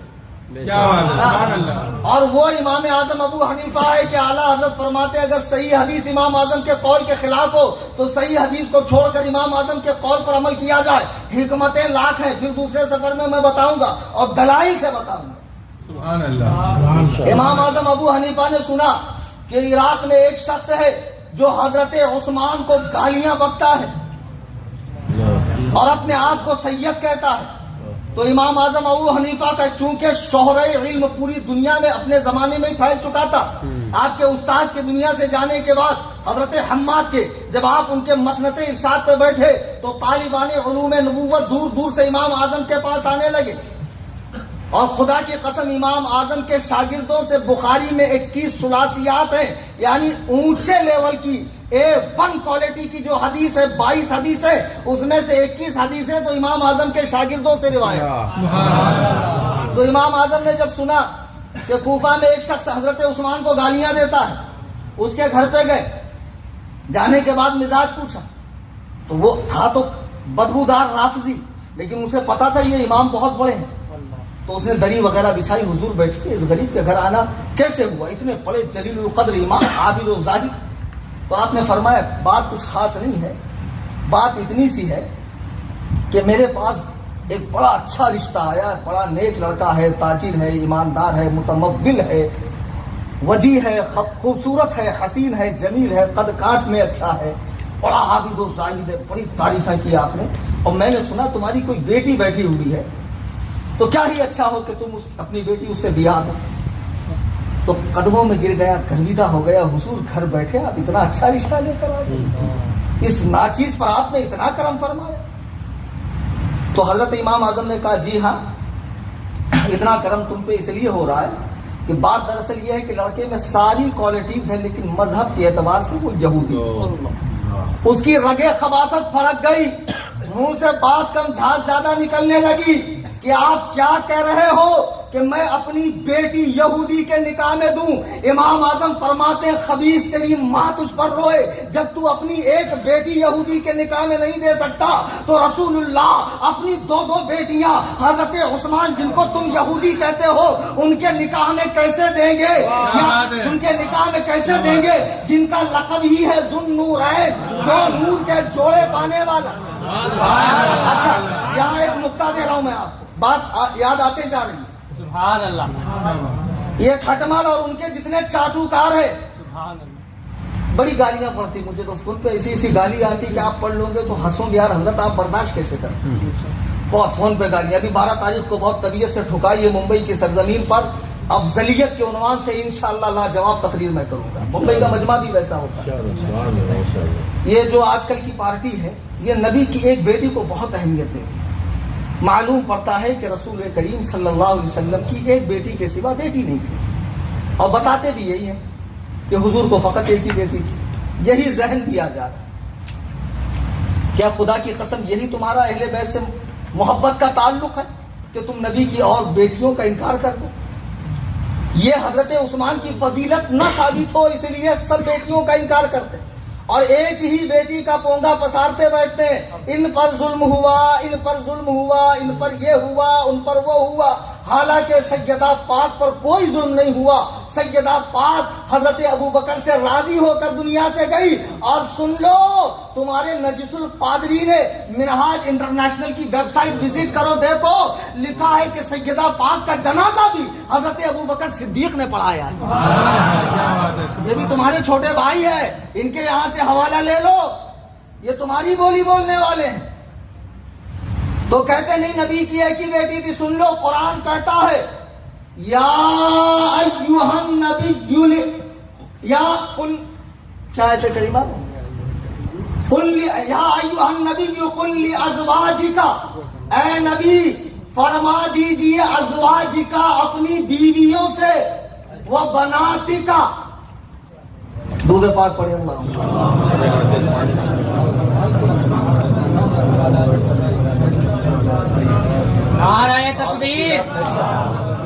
کیا بات ہے، سبحان اللہ. اور وہ امام اعظم ابو حنیفہ ہے کہ اعلیٰ حضرت فرماتے اگر صحیح حدیث امام اعظم کے قول کے خلاف ہو تو صحیح حدیث کو چھوڑ کر امام اعظم کے قول پر عمل کیا جائے. حکمتیں لاکھ ہیں، پھر دوسرے سفر میں بتاؤں گا اور دلائل سے بتاؤں گا. سبحان اللہ. امام اعظم ابو حنیفہ نے سنا کہ عراق میں ایک شخص ہے جو حضرت عثمان کو گالیاں بکتا ہے اور اپنے آپ کو سید کہتا ہے. تو امام اعظم ابو حنیفہ کا چونکہ شہرہ علم پوری دنیا میں اپنے زمانے میں پھیل چکا تھا، آپ کے استاذ کے دنیا سے جانے کے بعد حضرت حماد کے جب آپ ان کے مسند ارشاد پہ بیٹھے تو طالبان علوم نبوت دور دور سے امام اعظم کے پاس آنے لگے. اور خدا کی قسم امام اعظم کے شاگردوں سے بخاری میں 21 ثلاثیات ہیں، یعنی اونچے لیول کی A1 کوالٹی کی جو حدیث ہے 22 حدیث ہے، اس میں سے 21 حدیثیں تو امام اعظم کے شاگردوں سے روایت. تو امام اعظم نے جب سنا کہ کوفہ میں ایک شخص حضرت عثمان کو گالیاں دیتا ہے، اس کے گھر پہ گئے. جانے کے بعد مزاج پوچھا تو وہ تھا تو بدبودار رافضی، لیکن اسے پتا تھا یہ امام بہت بڑے ہیں. تو اس نے دری وغیرہ بچھائی، حضور بیٹھے، اس غریب کے گھر آنا کیسے ہوا؟ اتنے بڑے جلیل القدر امام عابد و زاہد. تو آپ نے فرمایا بات کچھ خاص نہیں ہے، بات اتنی سی ہے کہ میرے پاس ایک بڑا اچھا رشتہ آیا، بڑا نیک لڑکا ہے، تاجر ہے، ایماندار ہے، متمول ہے، وجیح ہے، خوبصورت ہے، حسین ہے، جمیل ہے، قد کاٹ میں اچھا ہے، بڑا عابد و زاہد ہے. بڑی تعریفیں کی آپ نے. اور میں نے سنا تمہاری کوئی بیٹی بیٹھی ہوئی ہے، تو کیا ہی اچھا ہو کہ تم اپنی بیٹی اس سے بیاہ دو. تو قدموں میں گر گیا، گرویدہ ہو گیا. حضور گھر بیٹھے آپ اتنا اچھا رشتہ لے کر آئے، اس ناچیز پر آپ نے اتنا کرم فرمایا. تو حضرت امام اعظم نے کہا جی ہاں، اتنا کرم تم پہ اس لیے ہو رہا ہے کہ بات دراصل یہ ہے کہ لڑکے میں ساری کوالٹیز ہیں، لیکن مذہب کے اعتبار سے وہ یہودی. اس کی رگے خباثت پھڑک گئی، منہ سے بات کم جھاگ زیادہ نکلنے لگی کہ آپ کیا کہہ رہے ہو کہ میں اپنی بیٹی یہودی کے نکاح میں دوں. امام اعظم فرماتے ہیں خبیث تیری ماں تجھ پر روئے، جب تو اپنی ایک بیٹی یہودی کے نکاح میں نہیں دے سکتا تو رسول اللہ اپنی دو بیٹیاں حضرت عثمان جن کو تم یہودی کہتے ہو ان کے نکاح میں کیسے دیں گے؟ ان کے نکاح میں کیسے دیں گے جن کا لقب ہی ہے ذو نورین، دو نور کے جوڑے پانے والا. اچھا یہاں ایک نقطہ دے رہا ہوں میں آپ کو، بات یاد آتے جا رہی ہے. سبحان اللہ. یہ کھٹمل اور ان کے جتنے چاٹوکار ہیں بڑی گالیاں پڑتی. مجھے تو فون پہ ایسی گالی آتی کہ آپ پڑھ لو گے تو ہنسو گے، یار حضرت آپ برداشت کیسے کرتے؟ بہت فون پہ گالیاں. ابھی 12 تاریخ کو بہت طبیعت سے ٹھکائی ہے ممبئی کی سرزمین پر، افضلیت کے عنوان سے انشاءاللہ لاجواب تقریر میں کروں گا. ممبئی کا مجمع بھی ویسا ہوتا ہے. یہ جو آج کل کی پارٹی ہے یہ نبی کی ایک بیٹی کو بہت اہمیت دیتی. معلوم پڑتا ہے کہ رسول کریم صلی اللہ علیہ وسلم کی ایک بیٹی کے سوا بیٹی نہیں تھی، اور بتاتے بھی یہی ہیں کہ حضور کو فقط ایک ہی بیٹی تھی. یہی ذہن دیا جا رہا ہے. کیا خدا کی قسم یہی تمہارا اہل بیت سے محبت کا تعلق ہے کہ تم نبی کی اور بیٹیوں کا انکار کر دو؟ یہ حضرت عثمان کی فضیلت نہ ثابت ہو اس لیے سب بیٹیوں کا انکار کرتے اور ایک ہی بیٹی کا پونگا پسارتے بیٹھتے ہیں. ان پر ظلم ہوا، ان پر ظلم ہوا، ان پر یہ ہوا، ان پر وہ ہوا. حالانکہ سیدہ پاک پر کوئی ظلم نہیں ہوا. سیدہ پاک حضرت ابوبکر سے راضی ہو کر دنیا سے گئی. اور سن لو تمہارے نجس القادری نے منہاج انٹرنیشنل کی ویب سائٹ وزٹ کرو، دیکھو لکھا ہے کہ سیدہ پاک کا جنازہ بھی حضرت ابوبکر صدیق نے پڑھایا. یہ بھی تمہارے چھوٹے بھائی ہیں، ان کے یہاں سے حوالہ لے لو، یہ تمہاری بولی بولنے والے ہیں. تو کہتے نہیں نبی کی ایک ہی بیٹی تھی. سن لو قرآن کہتا ہے یا ایھا النبی یا قل، کیا ہے کریمہ، قل یا ایھا النبی قل لازواجک، اے نبی فرما دیجیے ازواج کا اپنی بیویوں سے وہ بناتی کا درود پاک پڑھیں اللہ نعرہ تکبیر،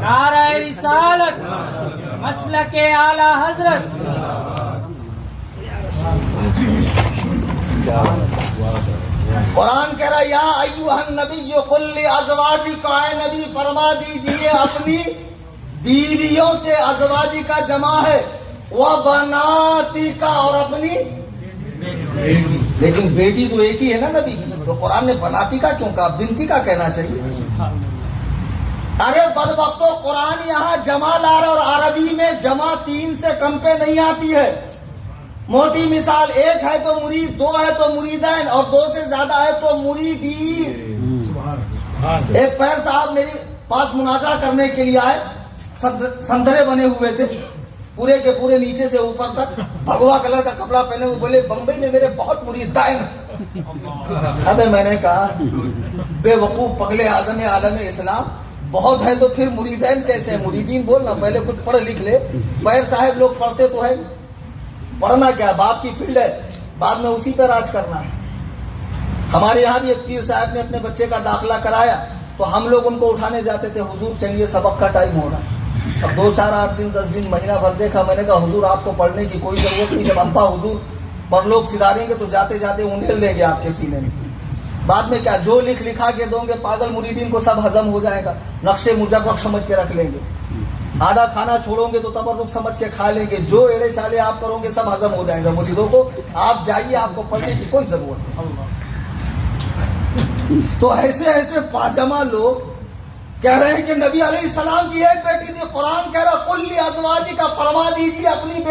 نعرہ رسالت، مسلک اعلی حضرت. قرآن کہہ رہا یا ایھا النبی قل لازواجک، اے نبی فرما دیجئے اپنی بیویوں سے، ازواجی کا جمع ہے، وبناتی کا اور اپنی لیکن بیٹی تو ایک ہی ہے نا نبی کی، تو قرآن نے بناتی کا کیوں کہا؟ بنتی کا کہنا چاہیے. ارے بدبختو، قرآن یہاں جمع لا رہا اور عربی میں جمع 3 سے کم پہ نہیں آتی ہے. موٹی مثال، 1 ہے تو مرید، 2 ہے تو مریدین، اور 2 سے زیادہ ہے تو مریدین. ایک پیر صاحب میرے پاس مناظرہ کرنے کے لیے آئے، سندرے بنے ہوئے تھے پورے کے پورے نیچے سے اوپر تک، بھگوا کلر کا کپڑا پہنے ہوئے، بولے بمبئی میں میرے بہت مریدین. ابے میں نے کہا بے وقوف پگلے اعظم عالم اسلام، بہت ہے تو پھر مریدین کیسے ہیں؟ مریدین بولنا، پہلے کچھ پڑھ لکھ لے. پیر صاحب لوگ پڑھتے تو ہے، پڑھنا کیا باپ کی فیلڈ ہے، بعد میں اسی پہ راج کرنا ہے. ہمارے یہاں بھی ایک پیر صاحب نے اپنے بچے کا داخلہ کرایا تو ہم لوگ ان کو اٹھانے جاتے تھے، حضور چلیے سبق کا ٹائم ہو رہا ہے. اب 2 4 8 دن 10 دن مہینہ بھر دیکھا، میں نے کہا حضور آپ کو پڑھنے کی کوئی ضرورت نہیں، جب ابا حضور پر لوگ سدھاریں گے تو جاتے جاتے انڈیل دیں گے آپ کے سینے میں. بعد میں کیا جو لکھا کے دوں گے پاگل مریدین کو سب ہضم ہو جائے گا، نقشے مجرد سمجھ کے رکھ لیں گے. آدھا کھانا چھوڑو گے تو تبرک سمجھ کے کھا لیں گے، جو ایڑے شالے آپ کرو گے سب ہضم ہو جائے گا. مریدوں کو آپ جائیے، آپ کو پڑھنے کی کوئی ضرورت نہیں. تو ایسے پاجامہ لوگ کہہ رہے ہیں کہ نبی علیہ السلام کی ایک بیٹی تھی. قرآن کہہ رہا قل لازواجک کا، فرما دیجیے اپنی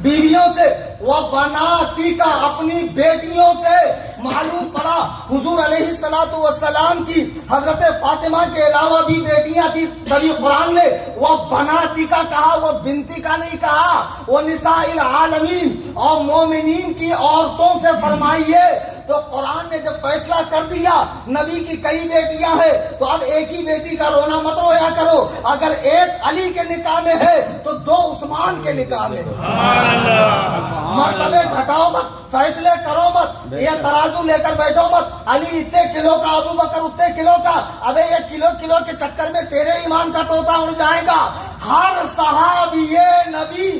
بیویوں سے، وبناتی کا اپنی بیٹیوں سے. معلوم پڑا حضور علیہ السلام کی حضرت فاطمہ کے علاوہ بھی بیٹیاں تھی. نبی قرآن نے وہ بناتی کا کہا، وہ بنتی کا نہیں کہا. وہ نساء العالمین اور مومنین کی عورتوں سے فرمائیے. تو قرآن نے جب فیصلہ کر دیا نبی کی کئی بیٹیاں ہیں تو اب ایک ہی بیٹی کا رونا مت رویا کرو. اگر ایک علی کے نکاح میں ہے تو 2 عثمان کے نکاح میں ہے. مرتبے گھٹاؤ مت، فیصلے کرو مت، یہ ترازو لے کر بیٹھو مت. علی اتنے کلو کا، ابو بکر اتنے کلو کا. ابے یہ کلو کے چکر میں تیرے ایمان کا طوطا اڑ جائے گا. ہر صحابی نبی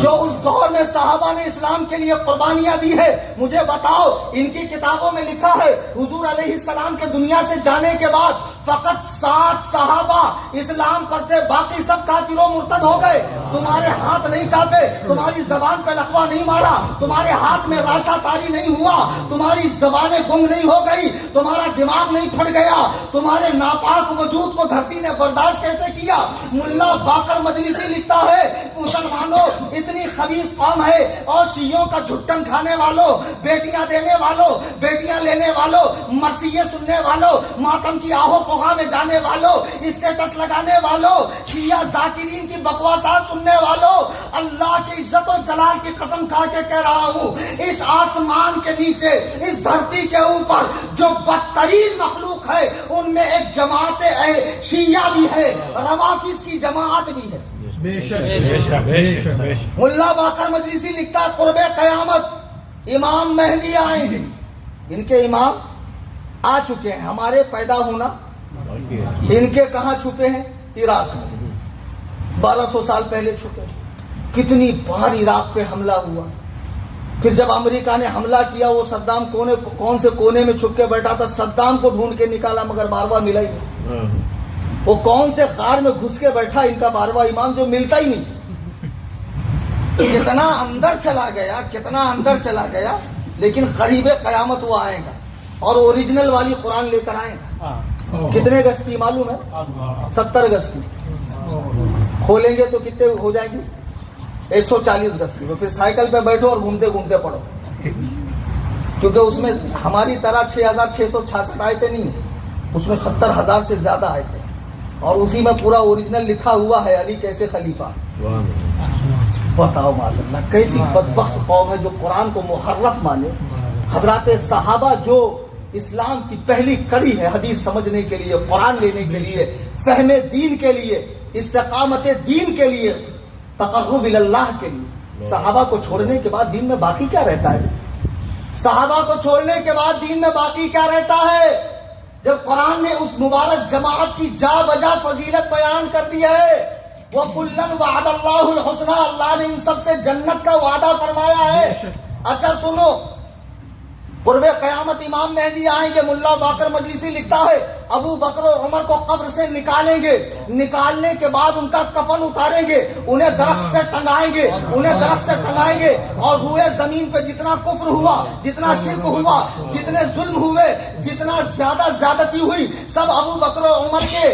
جو اس دور میں صحابہ نے اسلام کے لیے قربانیاں دی ہے. مجھے بتاؤ، ان کی کتابوں میں لکھا ہے حضور علیہ السلام کے دنیا سے جانے کے بعد فقط 7 صحابہ اسلام پڑھتے، باقی سب کافر و مرتد ہو گئے. تمہارے ہاتھ نہیں کانپے، تمہاری زبان پہ لقوہ نہیں مارا، تمہارے ہاتھ میں راشا تاری نہیں ہوا، تمہاری زبانیں گنگ نہیں ہو گئی، تمہارا دماغ نہیں پھٹ گیا، تمہارے ناپاک وجود کو دھرتی نے برداشت کیسے کیا؟ ملا باقر مجلسی لکھتا ہے مسلمانوں اتنی خبیث قوم ہے، اور شیعوں کا جھٹن کھانے والوں، بیٹیاں دینے والوں، بیٹیاں لینے والوں، مرثیے سننے والوں، ماتم کی آہو فغاں میں جانے والوں، اسٹیٹس لگانے والوں، شیعہ ذاکرین کی بکواسات سننے والوں. اللہ کی عزت و جلال کی قسم کھا کے کہہ رہا ہوں، اس آسمان کے نیچے، اس دھرتی کے اوپر جو بدترین مخلوق ہے ان میں ایک جماعت شیعہ بھی ہے، روافظ کی جماعت بھی ہے. ملا باقر مجلسی لکھتا ہے قرب قیامت امام مہدی آئیں گے. ان کے امام آ چکے ہیں، ہمارے پیدا ہونا ان کے کہاں چھپے ہیں؟ عراق میں. 1200 سال پہلے چھپے. کتنی بار عراق پہ حملہ ہوا. پھر جب امریکہ نے حملہ کیا وہ صدام کون سے کونے میں چھپ کے بیٹھا تھا، صدام کو ڈھونڈ کے نکالا مگر بارواں ملا ہی نہیں. وہ کون سے غار میں گھس کے بیٹھا ان کا بارواں امام جو ملتا ہی نہیں. کتنا اندر چلا گیا لیکن قریب قیامت وہ آئے گا اور اوریجنل والی قرآن لے کر آئے گا. کتنے گز کی معلوم ہے؟ 70 گز کی. کھولیں گے تو کتنے ہو جائیں گی؟ 140 گز کی. تو پھر سائیکل پہ بیٹھو اور گھومتے گھومتے پڑھو، کیونکہ اس میں ہماری طرح 6666 آیتیں نہیں ہیں، اس میں 70,000 سے زیادہ آیتیں ہیں، اور اسی میں پورا اوریجنل لکھا ہوا ہے علی کیسے خلیفہ. بتاؤ معاذ اللہ کیسی بدبخت قوم ہے جو قرآن کو محرف مانے. حضرات صحابہ جو اسلام کی پہلی کڑی ہے حدیث سمجھنے کے لیے, قرآن لینے کے لیے, فہم دین کے لیے, استقامت دین کے لیے, تقرب اللہ کے لیے, صحابہ کو چھوڑنے کے بعد دین میں باقی کیا رہتا ہے؟ صحابہ کو چھوڑنے کے بعد دین میں باقی کیا رہتا ہے؟ جب قرآن نے اس مبارک جماعت کی جا بجا فضیلت بیان کر دی ہے, وَكُلًّا وَعَدَ اللَّهُ الْحُسْنَى, اللہ نے ان سب سے جنت کا وعدہ فرمایا ہے. اچھا سنو, قرب قیامت امام مہدی آئیں گے. ملا باقر مجلسی لکھتا ہے ابو بکر و عمر کو قبر سے نکالیں گے, نکالنے کے بعد ان کا کفن اتاریں گے, انہیں درخت سے ٹنگائیں گے, اور روئے زمین پہ جتنا کفر ہوا, جتنا شرک ہوا, جتنے ظلم ہوئے, جتنا زیادہ زیادتی ہوئی, سب ابو بکر و عمر کے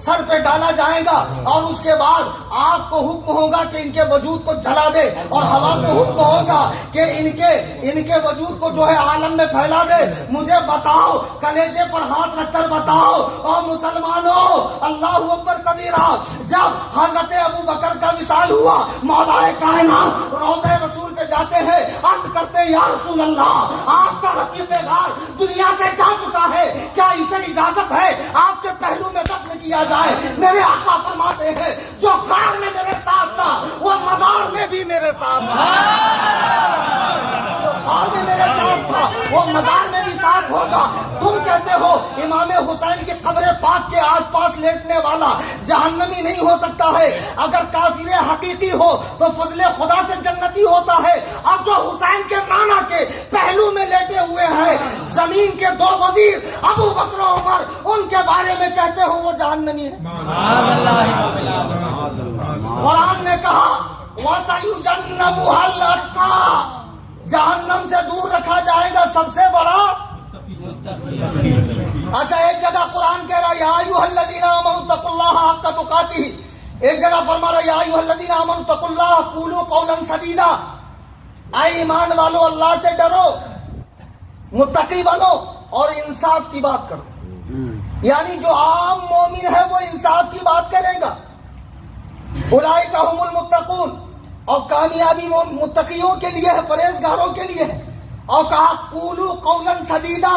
سر پہ ڈالا جائے گا. اور اس کے بعد آگ کو حکم ہوگا کہ ان کے وجود کو جلا دے, اور ہوا کو حکم ہوگا کہ ان کے وجود کو جو ہے عالم میں پھیلا دے. مجھے بتاؤ, کلیجے پر ہاتھ رکھ کر بتاؤ اور مسلمانوں, اللہ اکبر کبیرہ, جب حضرت ابو بکر کا وصال ہوا, مولا کائنات روضہ رسول پہ جاتے ہیں, عرض کرتے ہیں یا رسول اللہ, آپ کا رفیق غار دنیا سے جا چکا ہے, کیا اسے اجازت ہے آپ کے پہلو میں دفن کیا جائے؟ میرے آقا فرماتے ہیں جو غار میں میرے ساتھ تھا وہ مزار میں بھی میرے ساتھ تھا, غار میں میرے ساتھ تھا وہ مزار میں بھی ساتھ ہوگا. تم کہتے ہو امام حسین کی قبر پاک کے آس پاس لیٹنے والا جہنمی نہیں ہو سکتا ہے. اگر کافر حقیقی ہو تو فضل خدا سے جنتی ہوتا ہے. اب جو حسین کے نانا کے پہلو میں لیٹے ہوئے ہیں زمین کے دو وزیر ابو بکر و عمر, ان کے بارے میں کہتے ہو وہ جہنمی ہے. قرآن نے کہا وَسَيُجَنَّبُهَا الْأَتْقَى, جہنم سے دور رکھا جائے گا سب سے بڑا. اچھا ایک جگہ قرآن کہہ رہا یا ایھا الذین آمنوا اتقوا اللہ حق تقاتہ, ایک جگہ فرما رہا یا ایھا الذین آمنوا اتقوا اللہ قولوا قولا سدیدا, اے ایمان والو اللہ سے ڈرو, متقی بنو اور انصاف کی بات کرو. یعنی جو عام مومن ہے وہ انصاف کی بات کرے گا. اولئک ھم المتقون, اور کامیابی متقیوں کے لیے ہے, پرہیزگاروں کے لیے ہے. اور کہا قولوا قولا سدیدا,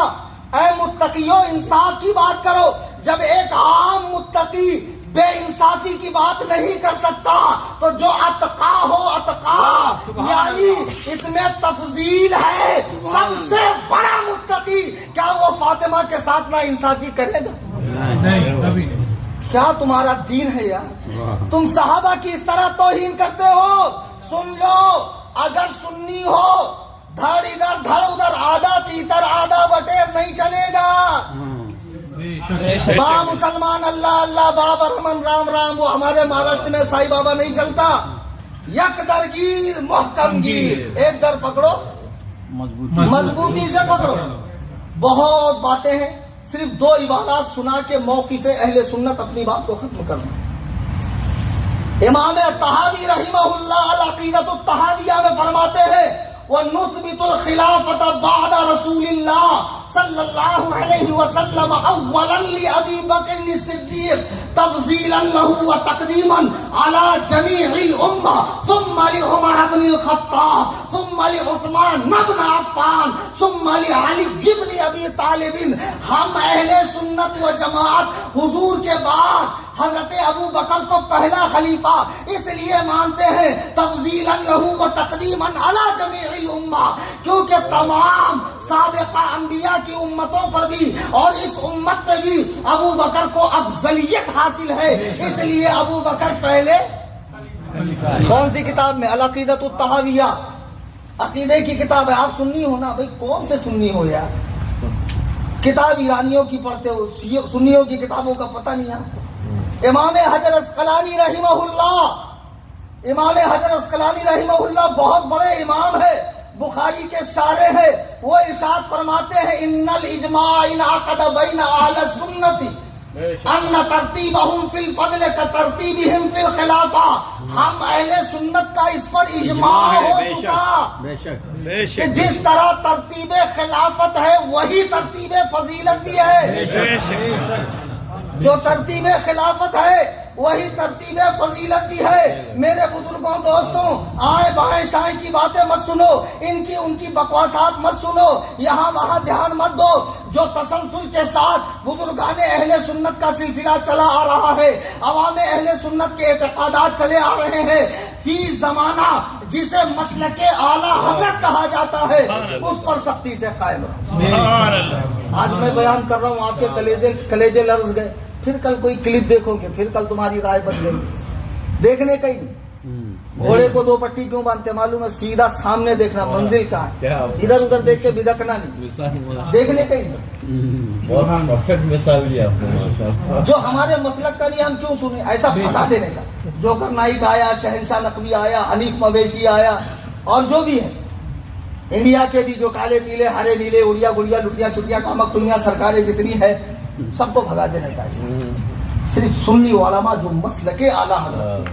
اے متقیوں انصاف کی بات کرو. جب ایک عام متقی بے انصافی کی بات نہیں کر سکتا تو جو اتقا ہو, اتقا یعنی اس میں تفضیل ہے, سب سے بڑا متقی, کیا وہ فاطمہ کے ساتھ نا انصافی کرے گا؟ نہیں, کبھی نہیں. کیا تمہارا دین ہے یار؟ تم صحابہ کی اس طرح توہین کرتے ہو. سن لو, اگر سنی ہو دھڑ ادھر دھڑ ادھر, آدھا تیتر آدھا بٹیر نہیں چلے گا. با مسلمان اللہ اللہ, بابا رمن رام رام, وہ ہمارے مہاراشٹر میں سائی بابا نہیں چلتا. یک درگیر محکم گیر, ایک در پکڑو مضبوطی سے پکڑو. بہت باتیں ہیں, صرف دو عبارات سنا کے موقف اہل سنت اپنی بات کو ختم کرنا. امام طحاوی رحمہ اللہ العقیدۃ الطحاویہ میں فرماتے ہیں وَنُثْبِتُ الْخِلَافَةَ بَعْدَ رَسُولِ اللَّهِ صلی اللہ علیہ وسلم اولا لأبی بکر الصدیق تفضیلا له وتقدیما على جمیع الامہ ثم لعمر بن الخطاب ثم لعثمان بن عفان ثم لعلی بن ابی طالب. ہم اہل سنت و جماعت حضور کے بعد حضرت ابو بکر کو پہلا خلیفہ اس لیے مانتے ہیں تفضیلا له وتقدیما علی جمیع الامہ, کیونکہ تمام سابقہ انبیاء کی امتوں پر بھی اور اس امت پہ بھی ابو بکر کو افضلیت حاصل ہے, اس لیے ابو بکر پہلے. کون سی کتاب میں؟ العقیدۃ الطحاویہ, عقیدے کی کتاب ہے. آپ سنی ہو نا بھائی, کون سے سنی ہو یار, کتاب ایرانیوں کی پڑھتے ہو, سنیوں کی کتابوں کا پتہ نہیں ہے. امام حجر اسقلانی رحمہ اللہ, امام حجر اسقلانی رحمہ اللہ بہت بڑے امام ہے, بخاری کے شارح ہے. وہ ارشاد فرماتے ہیں ان الاجماع انعقد بین اہل السنت ان ترتیبہم فی الفضل کترتیبہم فی الخلافہ. ہم اہل سنت کا اس پر اجماع ہو چکا کہ جس طرح ترتیب خلافت ہے وہی ترتیب فضیلت بھی ہے. جو ترتیب خلافت ہے وہی ترتیب فضیلت بھی ہے. میرے بزرگوں دوستوں، آئے بائیں شائیں کی باتیں مت سنو، ان کی بکواسات مت سنو، یہاں وہاں دھیان مت دو. جو تسلسل کے ساتھ بزرگان اہل سنت کا سلسلہ چلا آ رہا ہے، عوام اہل سنت کے اعتقادات چلے آ رہے ہیں، فی زمانہ جسے مسلک اعلی حضرت کہا جاتا ہے، اس پر سختی سے قائم رہو. آج میں بیان کر رہا ہوں، آپ کے کلیجے لرز گئے، پھر کل کوئی کلپ دیکھو گے، پھر کل تمہاری رائے بدلے گی. دیکھنے کا ہی نہیں. گھوڑے کو 2 پٹی کیوں باندھتے معلوم ہے؟ سیدھا سامنے دیکھنا، منزل کہاں ہے، ادھر ادھر دیکھ کے بدکنا نہیں، دیکھنے کا ہی نہیں. بہت پرفیکٹ مثال دیا آپ نے. جو ہمارے مسلک کا نہیں ہم کیوں سنیں؟ ایسا بتا دینے کا. جوکر نائک آیا، شہنشاہ نقوی آیا، حنیف مویشی آیا، اور جو بھی ہے انڈیا کے بھی جو کالے پیلے ہرے نیلے اڑیا گڑیا لٹیاں چھٹیاں کامک ٹنیاں سرکاریں جتنی ہے، سب کو بھگا دینے کا. صرف سنی علماء جو مسلک اعلیٰ حضرت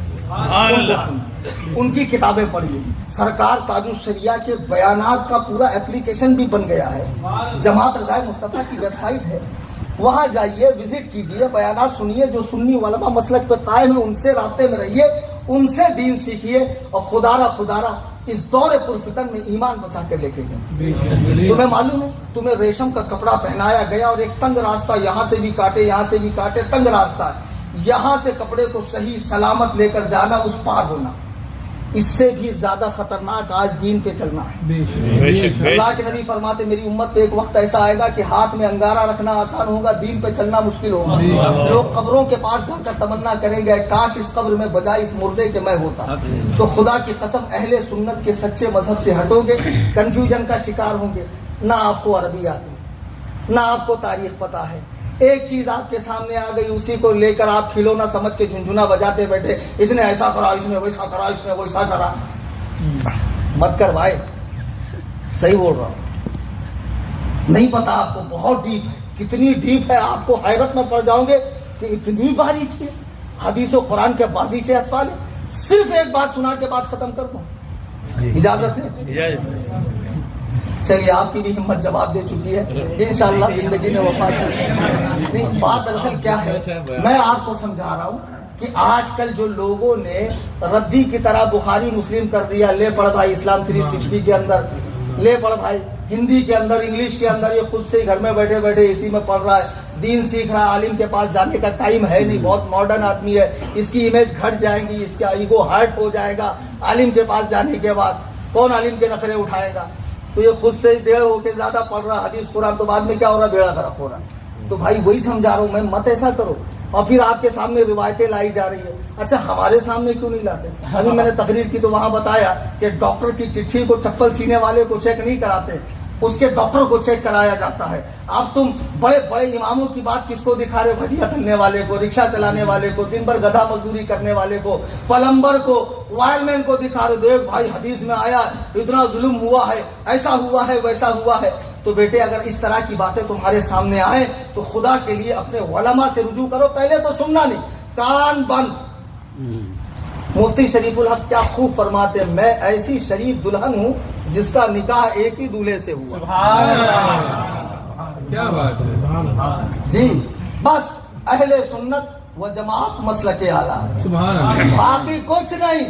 ان کی کتابیں پڑھیے. سرکار تاج الشریعہ کے بیانات کا پورا اپلیکیشن بھی بن گیا ہے. جماعت رضائے مصطفیٰ کی ویب سائٹ ہے، وہاں جائیے، وزٹ کیجیے، بیانات سنیے. جو سنی علماء مسلک پہ قائم ہیں ان سے رابطے میں رہیے، ان سے دین سیکھیے، اور خدا اس دور پرفتن میں ایمان بچا کر لے کے گئے. تمہیں معلوم ہے، تمہیں ریشم کا کپڑا پہنایا گیا اور ایک تنگ راستہ، یہاں سے بھی کاٹے یہاں سے بھی کاٹے، تنگ راستہ ہے، یہاں سے کپڑے کو صحیح سلامت لے کر جانا، اس پار ہونا. اس سے بھی زیادہ خطرناک آج دین پہ چلنا ہے. اللہ کے نبی فرماتے میری امت پہ ایک وقت ایسا آئے گا کہ ہاتھ میں انگارہ رکھنا آسان ہوگا، دین پہ چلنا مشکل ہوگا. لوگ قبروں کے پاس جا کر تمنا کریں گے کاش اس قبر میں بجائے اس مردے کے میں ہوتا. تو خدا کی قسم اہل سنت کے سچے مذہب سے ہٹو گے، کنفیوژن کا شکار ہوں گے. نہ آپ کو عربی آتی، نہ آپ کو تاریخ پتا ہے. ایک چیز آپ کے سامنے آ گئی، اسی کو لے کر آپ کھلونا سمجھ کے جھنجھنا بجاتے بیٹھے، اس نے ایسا کرا، اس نے ویسا کرا، اس نے ویسا کرا. مت کر بھائی، صحیح بول رہا ہوں. نہیں پتا آپ کو، بہت ڈیپ ہے. کتنی ڈیپ ہے آپ کو حیرت میں پڑ جاؤ گے کہ اتنی باریک ہے. حدیث و قرآن کے بازیچے اطفال. صرف ایک بات سنا کے بات ختم کر دوں، اجازت ہے؟ چلیے، آپ کی بھی ہمت جواب دے چکی ہے، انشاءاللہ زندگی نے وفا کی. نہیں، بات دراصل کیا ہے، میں آپ کو سمجھا رہا ہوں کہ آج کل جو لوگوں نے ردی کی طرح بخاری مسلم کر دیا، لے پڑھ بھائی اسلام 360 کے اندر، لے پڑھ بھائی ہندی کے اندر، انگلش کے اندر، یہ خود سے ہی گھر میں بیٹھے بیٹھے اسی میں پڑھ رہا ہے، دین سیکھ رہا ہے. عالم کے پاس جانے کا ٹائم ہے نہیں، بہت ماڈرن آدمی ہے، اس کی امیج گھٹ جائیں گی، اس کا ایگو ہرٹ ہو جائے گا. عالم کے پاس جانے کے بعد کون عالم کے نخرے اٹھائے گا؟ تو یہ خود سے ہی ڈیڑھ ہو کے زیادہ پڑھ رہا حدیث قرآن، تو بعد میں کیا ہو رہا ہے؟ بیڑا غرق ہو رہا ہے. تو بھائی وہی سمجھا رہا ہوں میں، مت ایسا کرو. اور پھر آپ کے سامنے روایتیں لائی جا رہی ہے. اچھا، ہمارے سامنے کیوں نہیں لاتے؟ ابھی میں نے تقریر کی تو وہاں بتایا کہ ڈاکٹر کی چٹھی کو چپل سینے والے کو چیک نہیں کراتے، اس کے ڈاکٹر کو چیک کرایا جاتا ہے. اب تم بڑے بڑے اماموں کی بات کس کو دکھا رہے ہو؟ بھجیا تلنے والے کو، رکشہ چلانے والے کو، دن بھر گدھا مزدوری کرنے والے کو، پلمبر کو، وائر مین کو دکھا رہے. دیکھ بھائی حدیث میں آیا اتنا ظلم ہوا ہے، ایسا ہوا ہے، ویسا ہوا ہے. تو بیٹے اگر اس طرح کی باتیں تمہارے سامنے آئیں تو خدا کے لیے اپنے علماء سے رجوع کرو. پہلے تو سننا نہیں، کان بند. مفتی شریف الحق کیا خوب فرماتے ہیں، میں ایسی شریف دلہن ہوں جس کا نکاح ایک ہی دولہے سے ہوا. کیا بات ہے جی، بس اہل سنت و جماعت مسلک اعلیٰ، سبحان اللہ. باقی کچھ نہیں.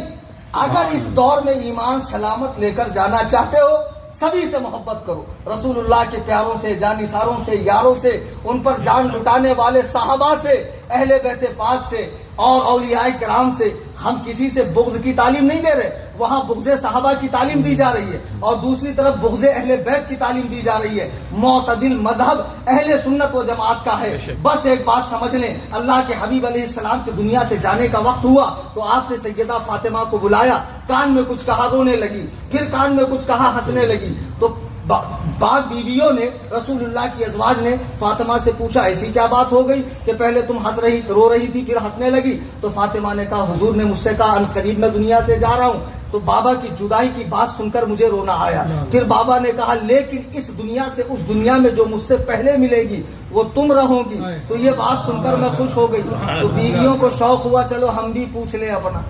اگر اس دور میں ایمان سلامت لے کر جانا چاہتے ہو، سبھی سے محبت کرو. رسول اللہ کے پیاروں سے، جانثاروں سے، یاروں سے، ان پر جان لٹانے والے صحابہ سے، اہل بیت پاک سے اور اولیاء کرام سے. ہم کسی سے بغض کی تعلیم نہیں دے رہے، وہاں بغض صحابہ کی تعلیم دی جا رہی ہے، اور دوسری طرف بغض اہل بیت کی تعلیم دی جا رہی ہے. معتدل مذہب اہل سنت و جماعت کا ہے. بس ایک بات سمجھ لیں، اللہ کے حبیب علیہ السلام کے دنیا سے جانے کا وقت ہوا تو آپ نے سیدہ فاطمہ کو بلایا، کان میں کچھ کہا، رونے لگی، پھر کان میں کچھ کہا، ہنسنے لگی. تو پاک بیویوں نے، رسول اللہ کی ازواج نے فاطمہ سے پوچھا ایسی کیا بات ہو گئی کہ پہلے تم رو رہی تھی پھر ہنسنے لگی؟ تو فاطمہ نے کہا حضور نے مجھ سے کہا ان قریب میں دنیا سے جا رہا ہوں، تو بابا کی جدائی کی بات سن کر مجھے رونا آیا. پھر بابا نے کہا لیکن اس دنیا سے اس دنیا میں جو مجھ سے پہلے ملے گی وہ تم رہو گی. تو یہ بات سن کر میں خوش ہو گئی. تو بیویوں کو شوق ہوا چلو ہم بھی پوچھ لیں اپنا.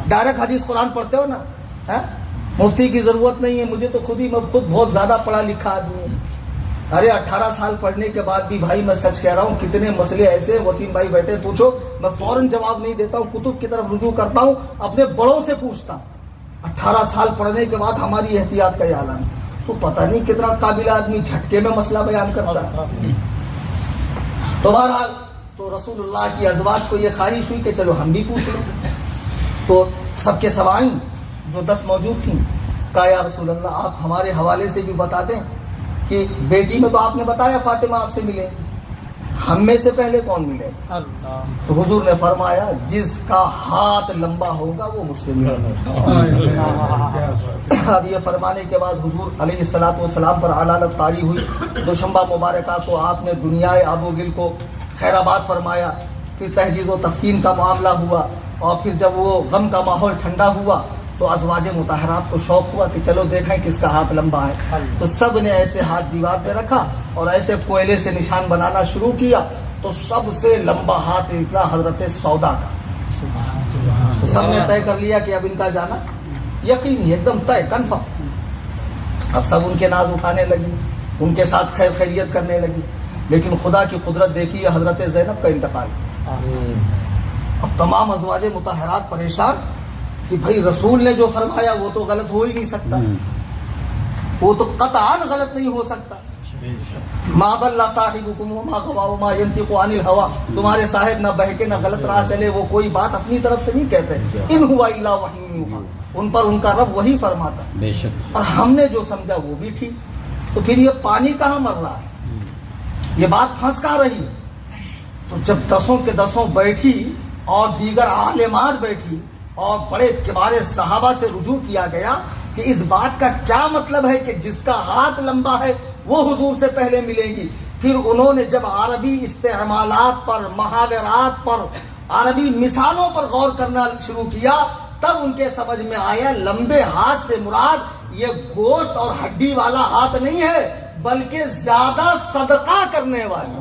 ڈائریکٹ حدیث قرآن پڑھتے ہو نا، مفتی کی ضرورت نہیں ہے. مجھے تو میں خود بہت زیادہ پڑھا لکھا آدمی ہوں. ارے 18 سال پڑھنے کے بعد بھی بھائی میں سچ کہہ رہا ہوں کتنے مسئلے ایسے ہیں، وسیم بھائی بیٹھے پوچھو، میں فوراً جواب نہیں دیتا ہوں، کتب کی طرف رجوع کرتا ہوں، اپنے بڑوں سے پوچھتا ہوں۔ 18 سال پڑھنے کے بعد ہماری احتیاط کا یہ عالم ہے، تو پتہ نہیں کتنا قابل آدمی جھٹکے میں مسئلہ بیان کرتا ہے۔ تو بہرحال تو رسول اللہ کی ازواج کو یہ خواہش ہوئی کہ چلو ہم بھی پوچھ لیں، تو سب کے سب آئیں، جو 10 موجود تھیں، کہا یا رسول اللہ آپ ہمارے حوالے سے بھی بتا دیں کہ بیٹی میں تو آپ نے بتایا فاطمہ آپ سے ملے، ہم میں سے پہلے کون ملے؟ تو حضور نے فرمایا جس کا ہاتھ لمبا ہوگا وہ مجھ سے ملے گا۔ اب یہ فرمانے کے بعد حضور علیہ الصلوۃ والسلام پر علالت طاری ہوئی، دوشنبہ مبارکہ کو آپ نے دنیائے آب و گل کو خیر آباد فرمایا، پھر تہجید و تفکین کا معاملہ ہوا، اور پھر جب وہ غم کا ماحول ٹھنڈا ہوا تو ازواج مطہرات کو شوق ہوا کہ چلو دیکھیں کس کا ہاتھ لمبا ہے، تو سب نے ایسے ہاتھ دیوار پہ رکھا اور ایسے کوئلے سے نشان بنانا شروع کیا، تو سب سے لمبا ہاتھ نکلا حضرت سودا کا۔ تو سب نے طے کر لیا کہ اب ان کا جانا یقینی ایک دم طے کنفرم۔ اب سب ان کے ناز اٹھانے لگی، ان کے ساتھ خیر خیریت کرنے لگی، لیکن خدا کی قدرت دیکھیے حضرت زینب کا انتقال۔ اب تمام ازواج مطہرات پریشان کہ بھائی رسول نے جو فرمایا وہ تو غلط ہو ہی نہیں سکتا، وہ تو قطعاً غلط نہیں ہو سکتا۔ ما ضل صاحبکم وما غوی وما ینطق عن الهوى، تمہارے صاحب نہ بہکے نہ غلط راہ چلے، وہ کوئی بات اپنی طرف سے نہیں کہتے، ان هو الا وحی یوحی، ان پر ان کا رب وہی فرماتا، اور ہم نے جو سمجھا وہ بھی ٹھیک۔ تو پھر یہ پانی کہاں مر رہا ہے، یہ بات پھنس کہاں رہی؟ تو جب 10 کے 10 بیٹھی اور دیگر عالمات بیٹھی اور بڑے کبار صحابہ سے رجوع کیا گیا کہ اس بات کا کیا مطلب ہے کہ جس کا ہاتھ لمبا ہے وہ حضور سے پہلے ملے گی، پھر انہوں نے جب عربی استعمالات پر، محاورات پر، عربی مثالوں پر غور کرنا شروع کیا، تب ان کے سمجھ میں آیا لمبے ہاتھ سے مراد یہ گوشت اور ہڈی والا ہاتھ نہیں ہے، بلکہ زیادہ صدقہ کرنے والا۔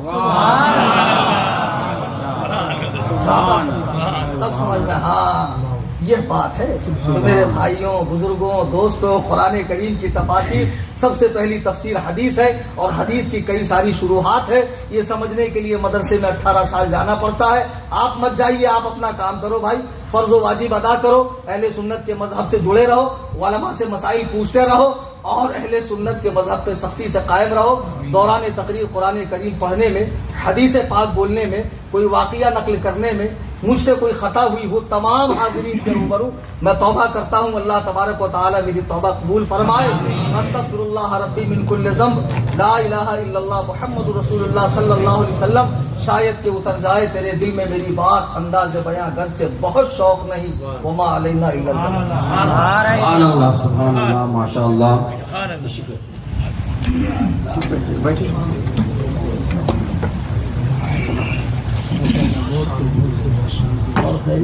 زیادہ صدقہ، تب سمجھ میں ہاں یہ بات ہے۔ تو میرے بھائیوں، بزرگوں، دوستوں، قرآن کریم کی تفاسیر سب سے پہلی تفسیر حدیث ہے، اور حدیث کی کئی ساری شروحات ہے، یہ سمجھنے کے لیے مدرسے میں 18 سال جانا پڑتا ہے۔ آپ مت جائیے، آپ اپنا کام کرو بھائی، فرض و واجب ادا کرو، اہل سنت کے مذہب سے جڑے رہو، علماء سے مسائل پوچھتے رہو، اور اہل سنت کے مذہب پہ سختی سے قائم رہو۔ دوران تقریر قرآن کریم پڑھنے میں، حدیث پاک بولنے میں، کوئی واقعہ نقل کرنے میں مجھ سے کوئی خطا ہوئی ہو، تمام حاضرین کے روبرو میں توبہ کرتا ہوں، اللہ تبارک و تعالی میری توبہ قبول فرمائے۔ استغفر اللہ ربی من کل ذنب، لا الہ الا اللہ محمد رسول اللہ صلی اللہ علیہ وسلم۔ شاید کہ اتر جائے تیرے دل میں میری بات، انداز بیاں گرچہ بہت شوق نہیں، وما علینا الا البلاغ۔ سبحان اللہ، سبحان اللہ، ماشاء اللہ۔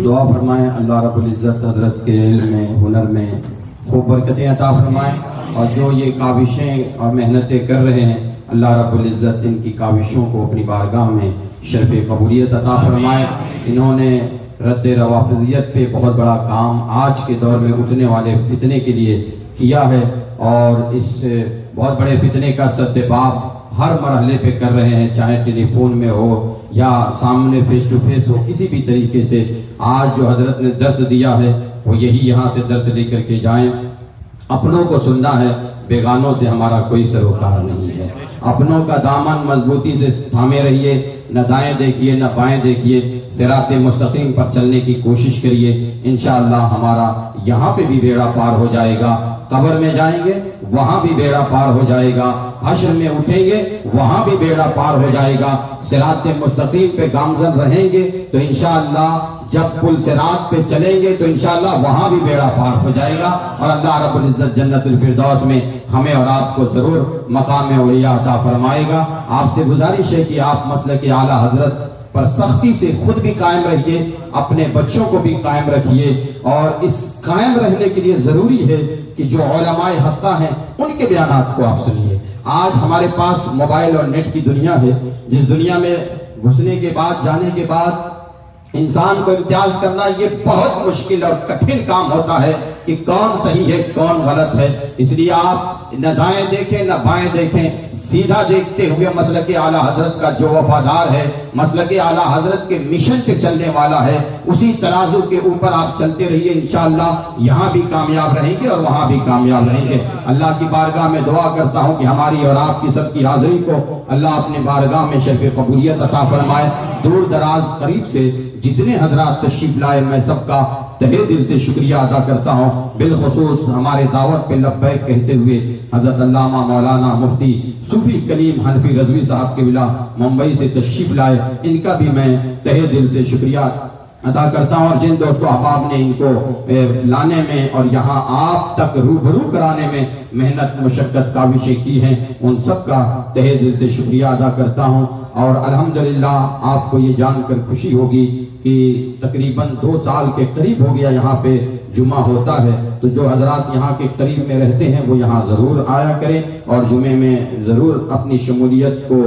دعا فرمائیں اللہ رب العزت حضرت کے علم میں، ہنر میں خوب برکتیں عطا فرمائیں، اور جو یہ کاوشیں اور محنتیں کر رہے ہیں اللہ رب العزت ان کی کاوشوں کو اپنی بارگاہ میں شرف قبولیت عطا فرمائے۔ انہوں نے رد روافضیت پہ بہت بڑا کام آج کے دور میں اٹھنے والے فتنے کے لیے کیا ہے، اور اس بہت بڑے فتنے کا سدباب ہر مرحلے پہ کر رہے ہیں، چاہے ٹیلی فون میں ہو یا سامنے فیس ٹو فیس ہو، کسی بھی طریقے سے۔ آج جو حضرت نے درس دیا ہے وہ یہی یہاں سے درس لے کر کے جائیں۔ اپنوں کو سننا ہے، بیگانوں سے ہمارا کوئی سروکار نہیں ہے۔ اپنوں کا دامن مضبوطی سے تھامے رہیے، نہ دائیں دیکھیے نہ بائیں دیکھیے، صراط مستقیم پر چلنے کی کوشش کریے، انشاءاللہ ہمارا یہاں پہ بھی بیڑا پار ہو جائے گا، قبر میں جائیں گے وہاں بھی بیڑا پار ہو جائے گا، حشر میں اٹھیں گے وہاں بھی بیڑا پار ہو جائے گا، صراط مستقیم پہ گامزن رہیں گے تو انشاءاللہ جب پل صراط پہ چلیں گے تو انشاءاللہ وہاں بھی بیڑا پار ہو جائے گا، اور اللہ رب العزت جنت الفردوس میں ہمیں اور آپ کو ضرور مقام اولیاء عطا فرمائے گا۔ آپ سے گزارش ہے کہ آپ مسلک اعلیٰ حضرت پر سختی سے خود بھی قائم رہیے، اپنے بچوں کو بھی قائم رکھیے، اور اس قائم رہنے کے لیے ضروری ہے کہ جو علماء حقہ ہیں ان کے بیانات کو آپ سنیے۔ آج ہمارے پاس موبائل اور نیٹ کی دنیا ہے، جس دنیا میں گھسنے کے بعد، جانے کے بعد انسان کو امتیاز کرنا یہ بہت مشکل اور کٹھن کام ہوتا ہے کہ کون صحیح ہے کون غلط ہے۔ اس لیے آپ نہ دائیں دیکھیں نہ بائیں دیکھیں، سیدھا دیکھتے ہوئے مسلک اعلیٰ حضرت کا جو وفادار ہے، مسلک اعلیٰ حضرت کے مشن پہ چلنے والا ہے، اسی ترازو کے اوپر آپ چلتے رہیے، انشاءاللہ یہاں بھی کامیاب رہیں گے اور وہاں بھی کامیاب رہیں گے۔ اللہ کی بارگاہ میں دعا کرتا ہوں کہ ہماری اور آپ کی سب کی حاضری کو اللہ اپنے بارگاہ میں شرف قبولیت عطا فرمائے۔ دور دراز قریب سے جتنے حضرات تشریف لائے، میں سب کا تہہ دل سے شکریہ ادا کرتا ہوں، بالخصوص ہمارے دعوت پہ لبیک کہتے ہوئے حضرت علامہ مولانا مفتی صوفی کلیم حنفی رضوی صاحب کے ولا ممبئی سے تشریف لائے، ان کا بھی میں تہہ دل سے شکریہ ادا کرتا ہوں، اور جن دوستوں احباب نے ان کو لانے میں اور یہاں آپ تک روبرو کرانے میں محنت مشقت کاوشیں کی ہیں، ان سب کا تہہ دل سے شکریہ ادا کرتا ہوں۔ اور الحمدللہ آپ کو یہ جان کر خوشی ہوگی کہ تقریباً 2 سال کے قریب ہو گیا یہاں پہ جمعہ ہوتا ہے، تو جو حضرات یہاں کے قریب میں رہتے ہیں وہ یہاں ضرور آیا کریں اور جمعے میں ضرور اپنی شمولیت کو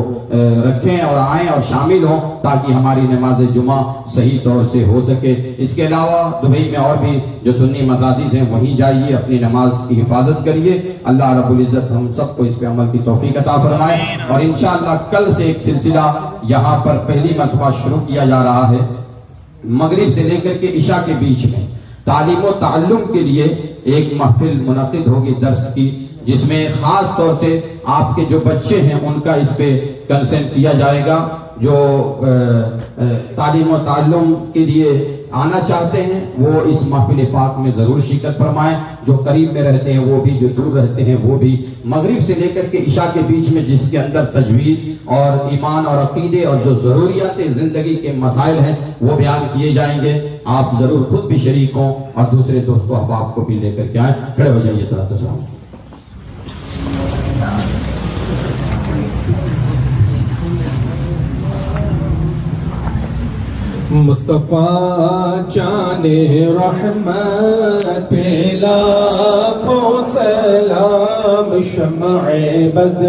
رکھیں اور آئیں اور شامل ہوں، تاکہ ہماری نماز جمعہ صحیح طور سے ہو سکے۔ اس کے علاوہ دبئی میں اور بھی جو سنی مساجد ہیں وہیں جائیے، اپنی نماز کی حفاظت کریے، اللہ رب العزت ہم سب کو اس پہ عمل کی توفیق عطا فرمائے۔ اور انشاءاللہ کل سے ایک سلسلہ یہاں پر پہلی مرتبہ شروع کیا جا رہا ہے، مغرب سے لے کر کے عشاء کے بیچ میں تعلیم و تعلم کے لیے ایک محفل منعقد ہوگی درس کی، جس میں خاص طور سے آپ کے جو بچے ہیں ان کا اس پہ کنسنٹ کیا جائے گا۔ جو تعلیم و تعلم کے لیے آنا چاہتے ہیں وہ اس محفل پاک میں ضرور شرکت فرمائیں، جو قریب میں رہتے ہیں وہ بھی، جو دور رہتے ہیں وہ بھی۔ مغرب سے لے کر کے عشاء کے بیچ میں جس کے اندر تجوید اور ایمان اور عقیدے اور جو ضروریات زندگی کے مسائل ہیں وہ بیان کیے جائیں گے، آپ ضرور خود بھی شریک ہوں اور دوسرے دوستوں احباب کو بھی لے کر کے آئیں۔ کھڑے ہو جائیے، صلاۃ والسلام۔ مصطفیٰ جان رحمت پہ لاکھوں سلام، شمع بز